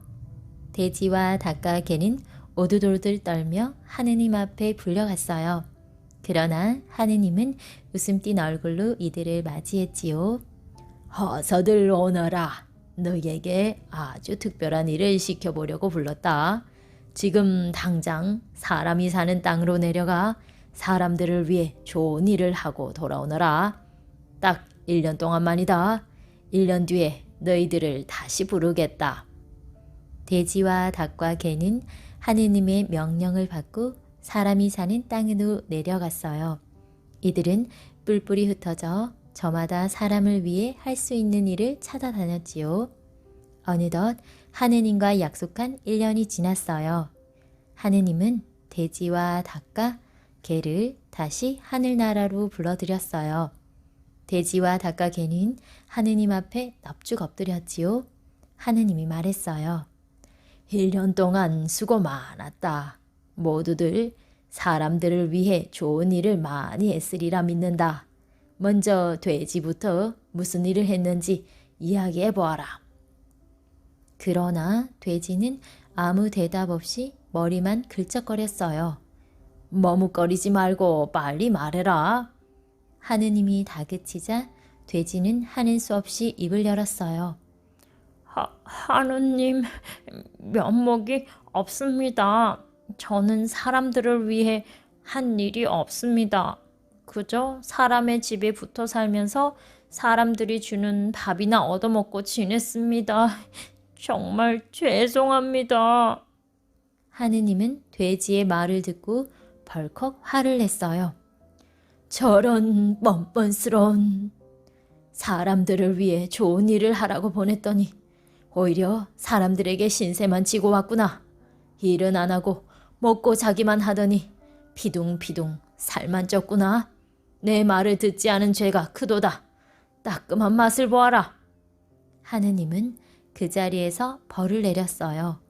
[SPEAKER 1] 돼지와 닭과 개는 오두돌들 떨며 하느님 앞에 불려갔어요. 그러나 하느님은 웃음 띤 얼굴로 이들을 맞이했지요.
[SPEAKER 3] 어서들 오너라. 너에게 아주 특별한 일을 시켜보려고 불렀다. 지금 당장 사람이 사는 땅으로 내려가 사람들을 위해 좋은 일을 하고 돌아오너라. 딱 1년 동안만이다. 1년 뒤에 너희들을 다시 부르겠다.
[SPEAKER 1] 돼지와 닭과 개는 하느님의 명령을 받고 사람이 사는 땅으로 내려갔어요. 이들은 뿔뿔이 흩어져 저마다 사람을 위해 할 수 있는 일을 찾아다녔지요. 어느덧 하느님과 약속한 1년이 지났어요. 하느님은 돼지와 닭과 개를 다시 하늘나라로 불러들였어요. 돼지와 닭과 개는 하느님 앞에 넙죽 엎드렸지요. 하느님이 말했어요.
[SPEAKER 3] 1년 동안 수고 많았다. 모두들 사람들을 위해 좋은 일을 많이 했으리라 믿는다. 먼저 돼지부터 무슨 일을 했는지 이야기해 보아라.
[SPEAKER 1] 그러나 돼지는 아무 대답 없이 머리만 긁적거렸어요.
[SPEAKER 3] 머뭇거리지 말고 빨리 말해라.
[SPEAKER 1] 하느님이 다그치자 돼지는 하는 수 없이 입을 열었어요.
[SPEAKER 2] 하느님, 면목이 없습니다. 저는 사람들을 위해 한 일이 없습니다. 그저 사람의 집에 붙어 살면서 사람들이 주는 밥이나 얻어먹고 지냈습니다. 정말 죄송합니다.
[SPEAKER 1] 하느님은 돼지의 말을 듣고 벌컥 화를 냈어요.
[SPEAKER 3] 저런 뻔뻔스러운 사람들을 위해 좋은 일을 하라고 보냈더니 오히려 사람들에게 신세만 지고 왔구나. 일은 안 하고 먹고 자기만 하더니 피둥피둥 살만 쪘구나. 내 말을 듣지 않은 죄가 크도다. 따끔한 맛을 보아라.
[SPEAKER 1] 하느님은 그 자리에서 벌을 내렸어요.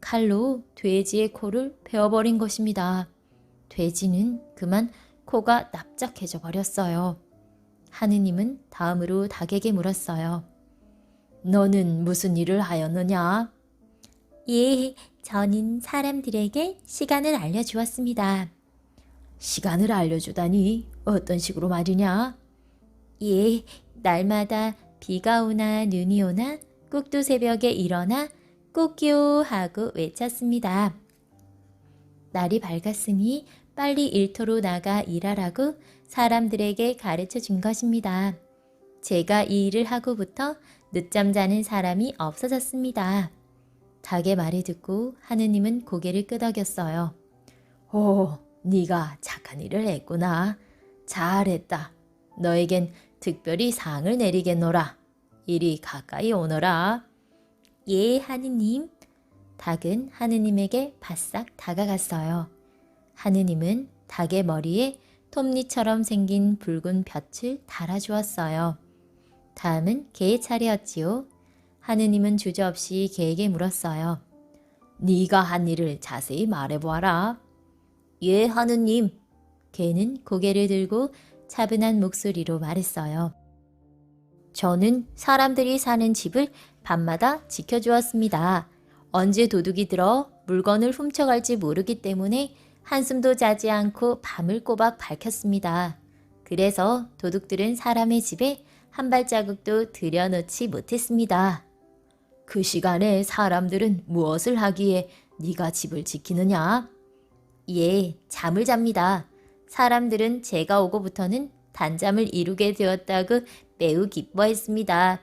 [SPEAKER 1] 칼로 돼지의 코를 베어버린 것입니다. 돼지는 그만 코가 납작해져 버렸어요. 하느님은 다음으로 닭에게 물었어요.
[SPEAKER 3] 너는 무슨 일을 하였느냐?
[SPEAKER 1] 예, 저는 사람들에게 시간을 알려주었습니다.
[SPEAKER 3] 시간을 알려주다니 어떤 식으로 말이냐?
[SPEAKER 1] 예, 날마다 비가 오나 눈이 오나 꼭두 새벽에 일어나 꼭요 하고 외쳤습니다. 날이 밝았으니 빨리 일터로 나가 일하라고 사람들에게 가르쳐 준 것입니다. 제가 이 일을 하고부터 늦잠 자는 사람이 없어졌습니다. 닭의 말을 듣고 하느님은 고개를 끄덕였어요.
[SPEAKER 3] 오, 네가 착한 일을 했구나. 잘했다. 너에겐 특별히 상을 내리겠노라. 이리 가까이 오너라.
[SPEAKER 1] 예, 하느님. 닭은 하느님에게 바싹 다가갔어요. 하느님은 닭의 머리에 톱니처럼 생긴 붉은 볕을 달아주었어요. 다음은 개의 차례였지요. 하느님은 주저없이 개에게 물었어요.
[SPEAKER 3] 네가 한 일을 자세히 말해보아라.
[SPEAKER 1] 예, 하느님. 개는 고개를 들고 차분한 목소리로 말했어요. 저는 사람들이 사는 집을 밤마다 지켜주었습니다. 언제 도둑이 들어 물건을 훔쳐갈지 모르기 때문에 한숨도 자지 않고 밤을 꼬박 밝혔습니다. 그래서 도둑들은 사람의 집에 한 발자국도 들여놓지 못했습니다.
[SPEAKER 3] 그 시간에 사람들은 무엇을 하기에 네가 집을 지키느냐?
[SPEAKER 1] 예, 잠을 잡니다. 사람들은 제가 오고부터는 단잠을 이루게 되었다고 매우 기뻐했습니다.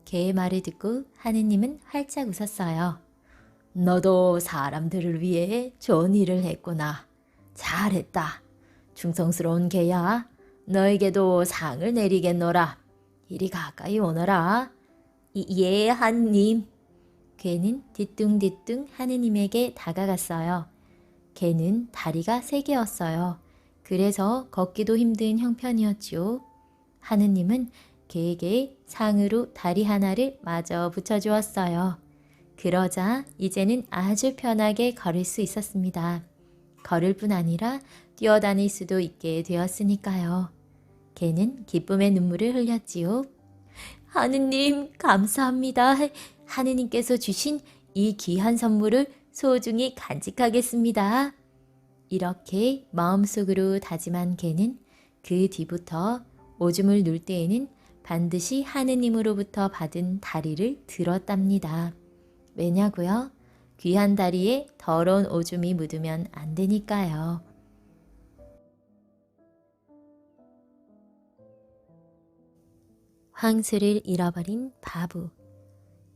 [SPEAKER 1] 개의 말을 듣고 하느님은 활짝 웃었어요.
[SPEAKER 3] 너도 사람들을 위해 좋은 일을 했구나. 잘했다. 충성스러운 개야. 너에게도 상을 내리겠노라. 이리 가까이 오너라.
[SPEAKER 1] 예, 하느님. 개는 뒤뚱뒤뚱 하느님에게 다가갔어요. 개는 다리가 3개였어요. 그래서 걷기도 힘든 형편이었지요. 하느님은 개에게 상으로 다리 하나를 마저 붙여주었어요. 그러자 이제는 아주 편하게 걸을 수 있었습니다. 걸을 뿐 아니라 뛰어다닐 수도 있게 되었으니까요. 개는 기쁨의 눈물을 흘렸지요. 하느님, 감사합니다. 하느님께서 주신 이 귀한 선물을 소중히 간직하겠습니다. 이렇게 마음속으로 다짐한 개는 그 뒤부터 오줌을 눌 때에는 반드시 하느님으로부터 받은 다리를 들었답니다. 왜냐고요? 귀한 다리에 더러운 오줌이 묻으면 안 되니까요. 황소를 잃어버린 바보.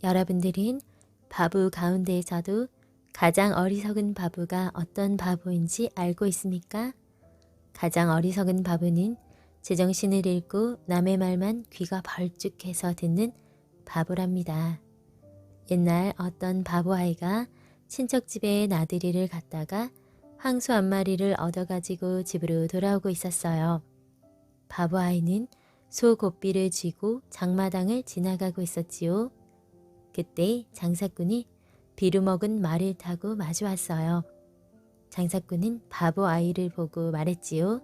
[SPEAKER 1] 여러분들은 바보 가운데에서도 가장 어리석은 바보가 어떤 바보인지 알고 있습니까? 가장 어리석은 바보는 제정신을 잃고 남의 말만 귀가 벌쭉해서 듣는 바보랍니다. 옛날 어떤 바보 아이가 친척 집에 나들이를 갔다가 황소 한 마리를 얻어가지고 집으로 돌아오고 있었어요. 바보 아이는 소 고삐를 쥐고 장마당을 지나가고 있었지요. 그때 장사꾼이 비루먹은 말을 타고 마주왔어요. 장사꾼은 바보 아이를 보고 말했지요.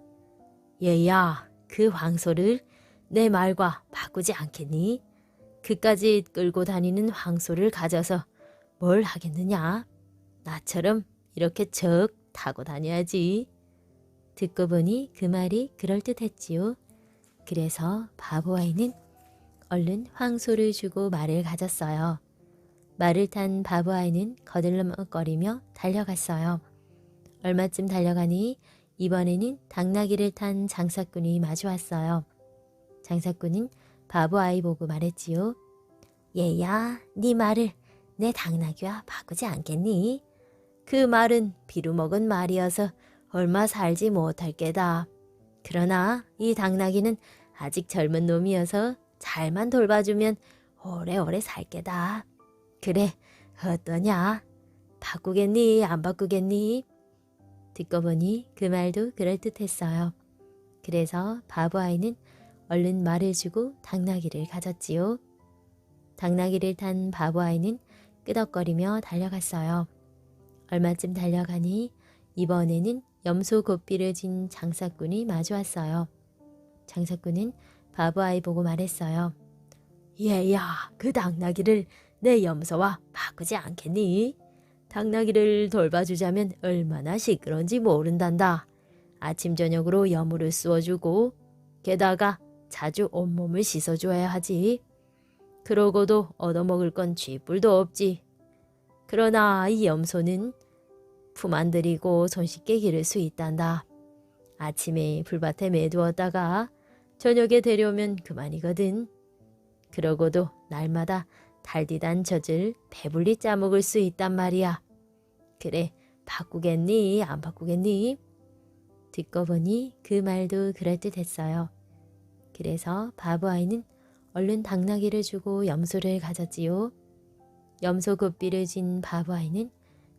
[SPEAKER 3] 얘야, 그 황소를 내 말과 바꾸지 않겠니? 그까지 끌고 다니는 황소를 가져서 뭘 하겠느냐? 나처럼 이렇게 적 타고 다녀야지.
[SPEAKER 1] 듣고 보니 그 말이 그럴듯했지요. 그래서 바보 아이는 얼른 황소를 주고 말을 가졌어요. 말을 탄 바보 아이는 거들먹거리며 달려갔어요. 얼마쯤 달려가니 이번에는 당나귀를 탄 장사꾼이 마주왔어요. 장사꾼은 바보 아이 보고 말했지요. 얘야, 네 말을 내 당나귀와 바꾸지 않겠니? 그 말은 비루먹은 말이어서 얼마 살지 못할 게다. 그러나 이 당나귀는 아직 젊은 놈이어서 잘만 돌봐주면 오래오래 살 게다. 그래, 어떠냐? 바꾸겠니? 안 바꾸겠니? 듣고 보니 그 말도 그럴듯했어요. 그래서 바보 아이는 얼른 말을 주고 당나귀를 가졌지요. 당나귀를 탄 바보 아이는 끄덕거리며 달려갔어요. 얼마쯤 달려가니 이번에는 염소 고삐를 진 장사꾼이 마주왔어요. 장사꾼은 바보 아이 보고 말했어요.
[SPEAKER 3] 얘야, 그 당나귀를 내 염소와 바꾸지 않겠니? 당나귀를 돌봐주자면 얼마나 시끄러운지 모른단다. 아침 저녁으로 여물을 쑤어주고 게다가 자주 온몸을 씻어줘야 하지. 그러고도 얻어먹을 건 쥐뿔도 없지. 그러나 이 염소는 품 안 들이고 손쉽게 기를 수 있단다. 아침에 풀밭에 매두었다가 저녁에 데려오면 그만이거든. 그러고도 날마다 달디단 젖을 배불리 짜먹을 수 있단 말이야. 그래, 바꾸겠니? 안 바꾸겠니?
[SPEAKER 1] 듣고 보니 그 말도 그럴듯했어요. 그래서 바보 아이는 얼른 당나귀를 주고 염소를 가졌지요. 염소 고삐를 진 바보 아이는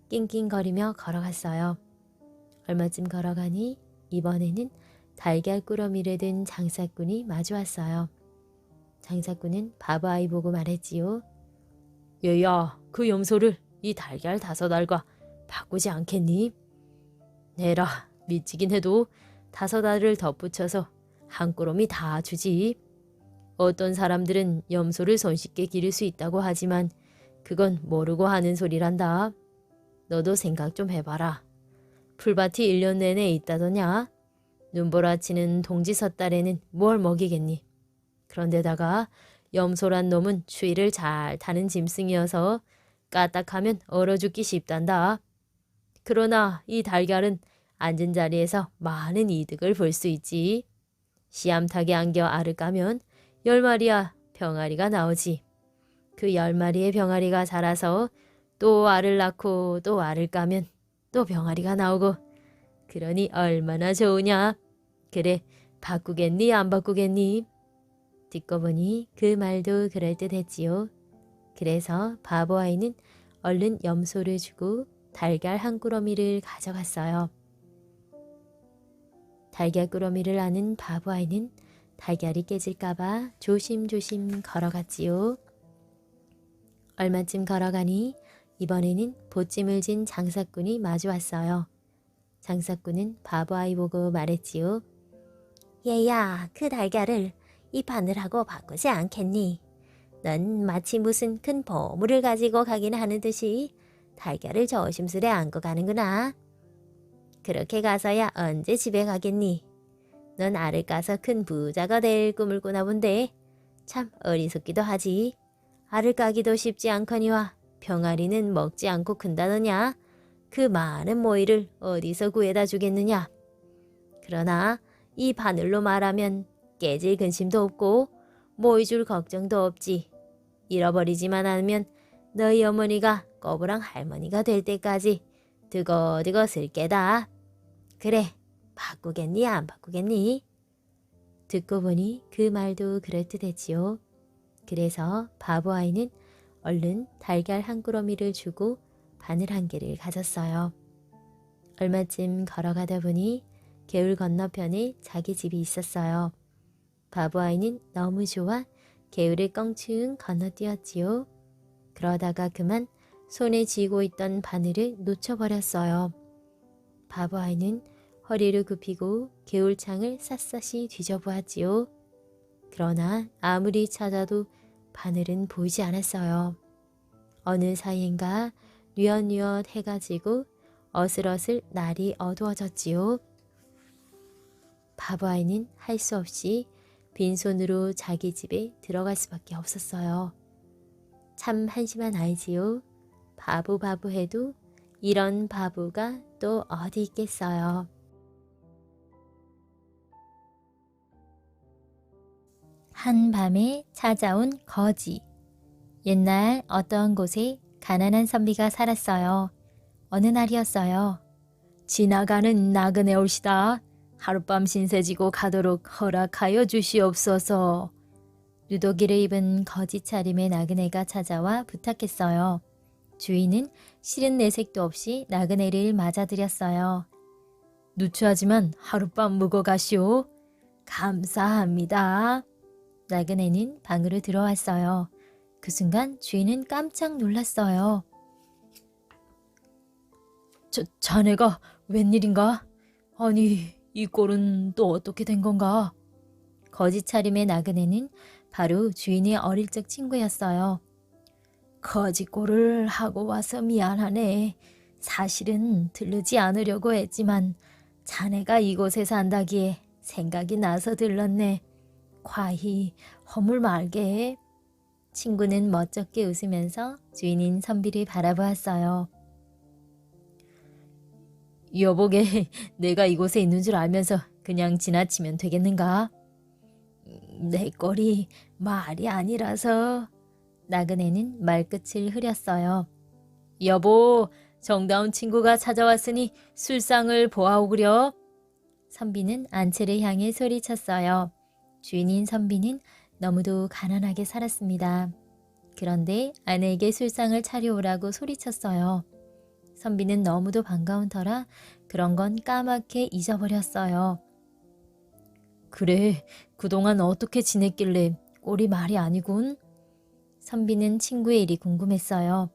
[SPEAKER 1] 낑낑거리며 걸어갔어요. 얼마쯤 걸어가니 이번에는 달걀 꾸러미를 든 장사꾼이 마주왔어요. 장사꾼은 바보 아이 보고 말했지요.
[SPEAKER 3] 얘야, 그 염소를 이 달걀 5알과 바꾸지 않겠니? 내라, 미치긴 해도 5알을 덧붙여서 한 꾸러미 다 주지. 어떤 사람들은 염소를 손쉽게 기를 수 있다고 하지만 그건 모르고 하는 소리란다. 너도 생각 좀 해봐라. 풀밭이 1년 내내 있다더냐? 눈보라치는 동지 섣달에는 뭘 먹이겠니? 그런데다가 염소란 놈은 추위를 잘 타는 짐승이어서 까딱하면 얼어 죽기 쉽단다. 그러나 이 달걀은 앉은 자리에서 많은 이득을 볼 수 있지. 씨암탉에 안겨 알을 까면 10마리야 병아리가 나오지. 그 10마리의 병아리가 자라서 또 알을 낳고 또 알을 까면 또 병아리가 나오고, 그러니 얼마나 좋으냐. 그래, 바꾸겠니 안 바꾸겠니? 듣고 보니 그 말도 그럴듯했지요. 그래서 바보 아이는 얼른 염소를 주고 달걀 한 꾸러미를 가져갔어요. 달걀 꾸러미를 아는 바보 아이는 달걀이 깨질까봐 조심조심 걸어갔지요. 얼마쯤 걸어가니 이번에는 보찜을 진 장사꾼이 마주왔어요. 장사꾼은 바보 아이 보고 말했지요.
[SPEAKER 2] 얘야, 그 달걀을 이 바늘하고 바꾸지 않겠니? 넌 마치 무슨 큰 보물을 가지고 가긴 하는 듯이 달걀을 조심스레 안고 가는구나. 그렇게 가서야 언제 집에 가겠니? 넌 알을 까서 큰 부자가 될 꿈을 꾸나 본데 참 어리석기도 하지. 알을 까기도 쉽지 않거니와 병아리는 먹지 않고 큰다더냐. 그 많은 모이를 어디서 구해다 주겠느냐. 그러나 이 바늘로 말하면 깨질 근심도 없고 모이줄 걱정도 없지. 잃어버리지만 않으면 너희 어머니가 꼬부랑 할머니가 될 때까지 드거드거 쓸 게다. 그래, 바꾸겠니 안 바꾸겠니? 듣고 보니 그 말도 그럴듯했지요. 그래서 바보 아이는 얼른 달걀 한 꾸러미를 주고 바늘 1개를 가졌어요. 얼마쯤 걸어가다 보니 개울 건너편에 자기 집이 있었어요. 바보 아이는 너무 좋아 개울을 껑충 건너뛰었지요. 그러다가 그만 손에 쥐고 있던 바늘을 놓쳐버렸어요. 바보 아이는 허리를 굽히고 개울창을 샅샅이 뒤져보았지요. 그러나 아무리 찾아도 바늘은 보이지 않았어요. 어느 사이인가 뉘엿뉘엿 해가 지고 어슬어슬 날이 어두워졌지요. 바보 아이는 할 수 없이 빈손으로 자기 집에 들어갈 수밖에 없었어요. 참 한심한 아이지요. 바보 해도 이런 바보가 또 어디 있겠어요. 한밤에 찾아온 거지. 옛날 어떤 곳에 가난한 선비가 살았어요. 어느 날이었어요. 지나가는 나그네 올시다. 하룻밤 신세지고 가도록 허락하여 주시옵소서. 누더기를 입은 거지 차림의 나그네가 찾아와 부탁했어요. 주인은 싫은 내색도 없이 나그네를 맞아들였어요. 누추하지만 하룻밤 묵어 가시오. 감사합니다. 나그네는 방으로 들어왔어요. 그 순간 주인은 깜짝 놀랐어요. 자네가 웬일인가? 아니, 이 꼴은 또 어떻게 된 건가? 거지 차림의 나그네는 바로 주인의 어릴 적 친구였어요. 거지 꼴을 하고 와서 미안하네. 사실은 들르지 않으려고 했지만 자네가 이곳에 산다기에 생각이 나서 들렀네. 과히 허물 말게. 친구는 멋쩍게 웃으면서 주인인 선비를 바라보았어요. 여보게, 내가 이곳에 있는 줄 알면서 그냥 지나치면 되겠는가? 내 꼴이 말이 아니라서. 나그네는 말끝을 흐렸어요. 여보, 정다운 친구가 찾아왔으니 술상을 보아오구려. 선비는 안채를 향해 소리쳤어요. 주인인 선비는 너무도 가난하게 살았습니다. 그런데 아내에게 술상을 차려오라고 소리쳤어요. 선비는 너무도 반가운 터라 그런 건 까맣게 잊어버렸어요. 그래, 그동안 어떻게 지냈길래 꼴이 말이 아니군. 선비는 친구의 일이 궁금했어요.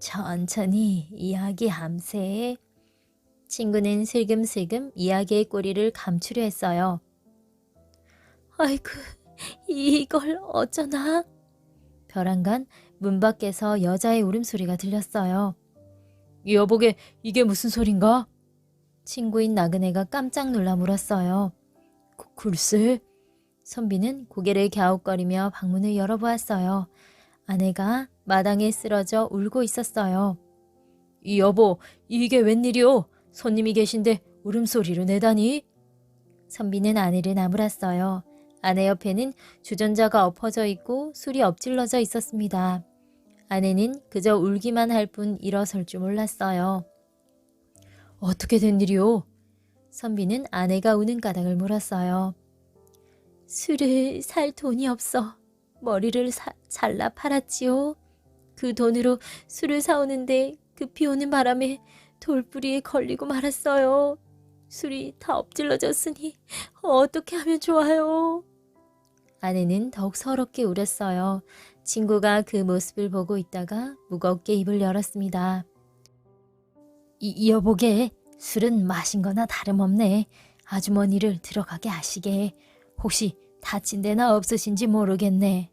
[SPEAKER 2] 천천히 이야기함세.
[SPEAKER 1] 친구는 슬금슬금 이야기의 꼬리를 감추려 했어요.
[SPEAKER 2] 아이고, 이걸 어쩌나? 벼랑간 문 밖에서 여자의 울음소리가 들렸어요.
[SPEAKER 3] 여보게, 이게 무슨 소린가?
[SPEAKER 2] 친구인 나그네가 깜짝 놀라 물었어요.
[SPEAKER 3] 글쎄.
[SPEAKER 2] 선비는 고개를 갸웃거리며 방문을 열어보았어요. 아내가 마당에 쓰러져 울고 있었어요.
[SPEAKER 3] 여보, 이게 웬일이오? 손님이 계신데 울음소리를 내다니?
[SPEAKER 2] 선비는 아내를 나무랐어요. 아내 옆에는 주전자가 엎어져 있고 술이 엎질러져 있었습니다. 아내는 그저 울기만 할 뿐 일어설 줄 몰랐어요.
[SPEAKER 3] 어떻게 된 일이오?
[SPEAKER 2] 선비는 아내가 우는 까닭을 물었어요. 술을 살 돈이 없어 머리를 잘라 팔았지요. 그 돈으로 술을 사오는데 급히 오는 바람에 돌부리에 걸리고 말았어요. 술이 다 엎질러졌으니 어떻게 하면 좋아요? 아내는 더욱 서럽게 울었어요. 친구가 그 모습을 보고 있다가 무겁게 입을 열었습니다. 여보게, 술은 마신 거나 다름없네. 아주머니를 들어가게 하시게. 혹시 다친 데나 없으신지 모르겠네.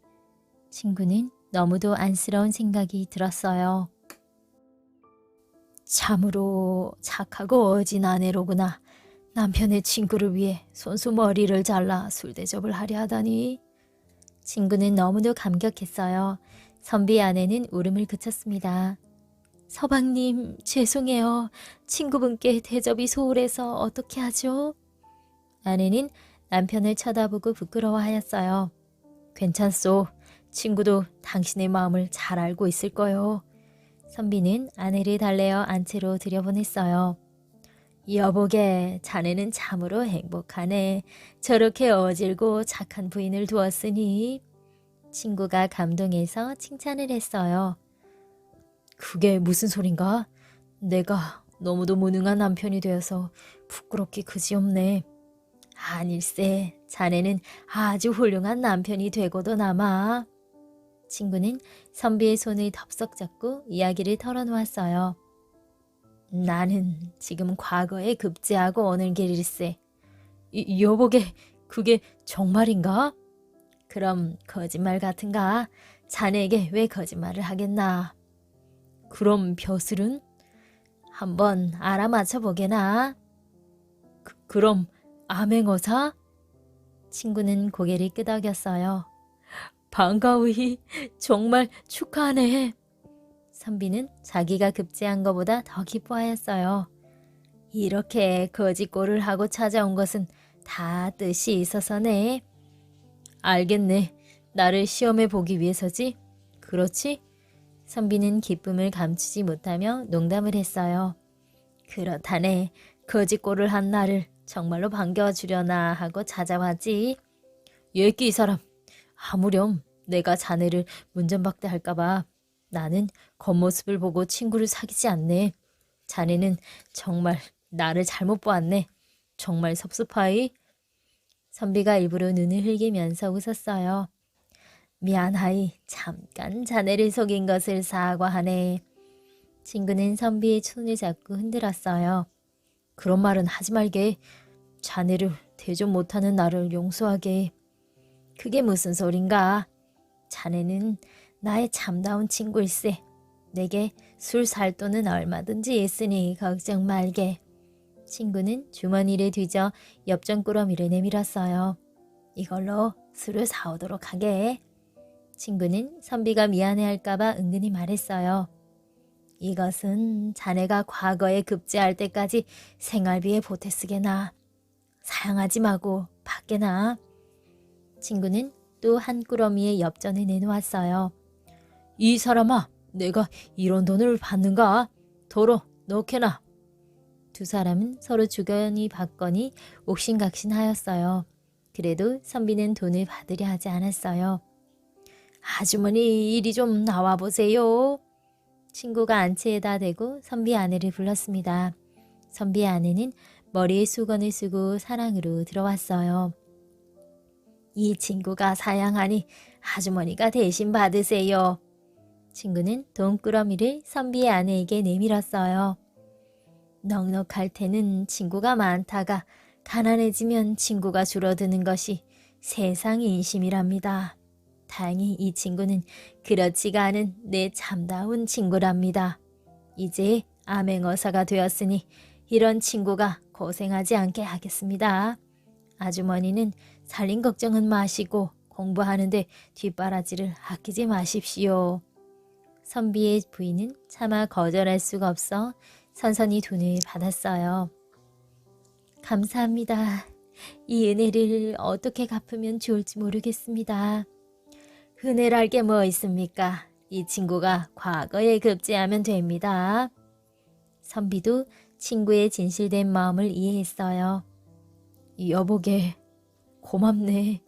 [SPEAKER 2] 친구는 너무도 안쓰러운 생각이 들었어요. 참으로 착하고 어진 아내로구나. 남편의 친구를 위해 손수 머리를 잘라 술대접을 하려 하다니. 친구는 너무도 감격했어요. 선비 아내는 울음을 그쳤습니다. 서방님, 죄송해요. 친구분께 대접이 소홀해서 어떻게 하죠? 아내는 남편을 쳐다보고 부끄러워하였어요.
[SPEAKER 3] 괜찮소. 친구도 당신의 마음을 잘 알고 있을 거요.
[SPEAKER 2] 선비는 아내를 달래어 안채로 들여보냈어요.
[SPEAKER 3] 여보게, 자네는 참으로 행복하네. 저렇게 어질고 착한 부인을 두었으니.
[SPEAKER 2] 친구가 감동해서 칭찬을 했어요.
[SPEAKER 3] 그게 무슨 소린가? 내가 너무도 무능한 남편이 되어서 부끄럽기 그지없네.
[SPEAKER 2] 아닐세, 자네는 아주 훌륭한 남편이 되고도 남아. 친구는 선비의 손을 덥석 잡고 이야기를 털어놓았어요.
[SPEAKER 3] 나는 지금 과거에 급제하고 오는 길일세. 여보게, 그게 정말인가?
[SPEAKER 2] 그럼 거짓말 같은가? 자네에게 왜 거짓말을 하겠나?
[SPEAKER 3] 그럼 벼슬은?
[SPEAKER 2] 한번 알아맞혀 보게나.
[SPEAKER 3] 그럼 암행어사?
[SPEAKER 2] 친구는 고개를 끄덕였어요.
[SPEAKER 3] 반가우이, 정말 축하하네.
[SPEAKER 2] 선비는 자기가 급제한 것보다 더 기뻐하였어요. 이렇게 거짓골을 하고 찾아온 것은 다 뜻이 있어서네.
[SPEAKER 3] 알겠네. 나를 시험해 보기 위해서지? 그렇지?
[SPEAKER 2] 선비는 기쁨을 감추지 못하며 농담을 했어요. 그렇다네. 거짓골을 한 나를 정말로 반겨주려나 하고 찾아왔지.
[SPEAKER 3] 예끼 이 사람. 아무렴 내가 자네를 문전박대할까봐. 나는 겉모습을 보고 친구를 사귀지 않네. 자네는 정말 나를 잘못 보았네. 정말 섭섭하이.
[SPEAKER 2] 선비가 일부러 눈을 흘기면서 웃었어요. 미안하이. 잠깐 자네를 속인 것을 사과하네. 친구는 선비의 손을 잡고 흔들었어요.
[SPEAKER 3] 그런 말은 하지 말게. 자네를 대접 못하는 나를 용서하게.
[SPEAKER 2] 그게 무슨 소린가? 자네는 나의 참다운 친구일세. 내게 술 살 돈은 얼마든지 있으니 걱정 말게. 친구는 주머니를 뒤져 엽전꾸러미를 내밀었어요. 이걸로 술을 사오도록 하게. 친구는 선비가 미안해할까봐 은근히 말했어요. 이것은 자네가 과거에 급제할 때까지 생활비에 보태 쓰게나. 사양하지 마고 받게나. 친구는 또 한 꾸러미의 엽전을 내놓았어요.
[SPEAKER 3] 이 사람아, 내가 이런 돈을 받는가? 도로 넣게나.
[SPEAKER 2] 두 사람은 서로 주거니 받거니 옥신각신하였어요. 그래도 선비는 돈을 받으려 하지 않았어요. 아주머니, 이리 좀 나와보세요. 친구가 안치에다 대고 선비 아내를 불렀습니다. 선비 아내는 머리에 수건을 쓰고 사랑으로 들어왔어요. 이 친구가 사양하니 아주머니가 대신 받으세요. 친구는 돈꾸러미를 선비의 아내에게 내밀었어요. 넉넉할 때는 친구가 많다가 가난해지면 친구가 줄어드는 것이 세상 인심이랍니다. 다행히 이 친구는 그렇지가 않은 내 참다운 친구랍니다. 이제 암행어사가 되었으니 이런 친구가 고생하지 않게 하겠습니다. 아주머니는 살림 걱정은 마시고 공부하는데 뒷바라지를 아끼지 마십시오. 선비의 부인은 차마 거절할 수가 없어 선선히 돈을 받았어요. 감사합니다. 이 은혜를 어떻게 갚으면 좋을지 모르겠습니다. 은혜랄 게 뭐 있습니까? 이 친구가 과거에 급제하면 됩니다. 선비도 친구의 진실된 마음을 이해했어요. 여보게 고맙네.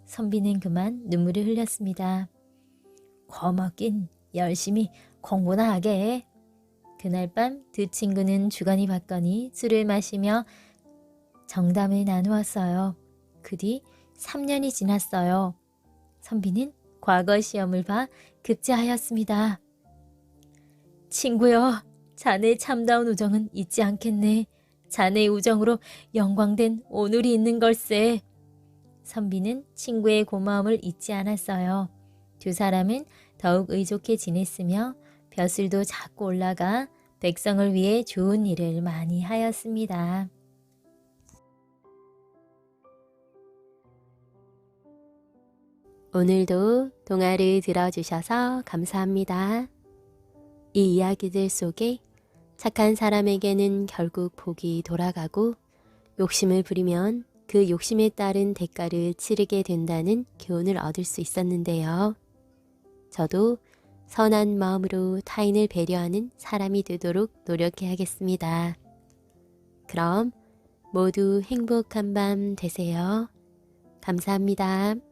[SPEAKER 2] 선비는 그만 눈물을 흘렸습니다. 고맙긴 열심히 공부나 하게. 그날 밤 두 친구는 주거니 받거니 술을 마시며 정담을 나누었어요. 그 뒤 3년이 지났어요. 선비는 과거 시험을 봐 급제하였습니다. 친구여, 자네의 참다운 우정은 잊지 않겠네. 자네의 우정으로 영광된 오늘이 있는 걸세. 선비는 친구의 고마움을 잊지 않았어요. 두 사람은 더욱 의좋게 지냈으며 벼슬도 자꾸 올라가 백성을 위해 좋은 일을 많이 하였습니다.
[SPEAKER 1] 오늘도 동화를 들어주셔서 감사합니다. 이 이야기들 속에 착한 사람에게는 결국 복이 돌아가고 욕심을 부리면 그 욕심에 따른 대가를 치르게 된다는 교훈을 얻을 수 있었는데요. 저도 선한 마음으로 타인을 배려하는 사람이 되도록 노력해야겠습니다. 그럼 모두 행복한 밤 되세요. 감사합니다.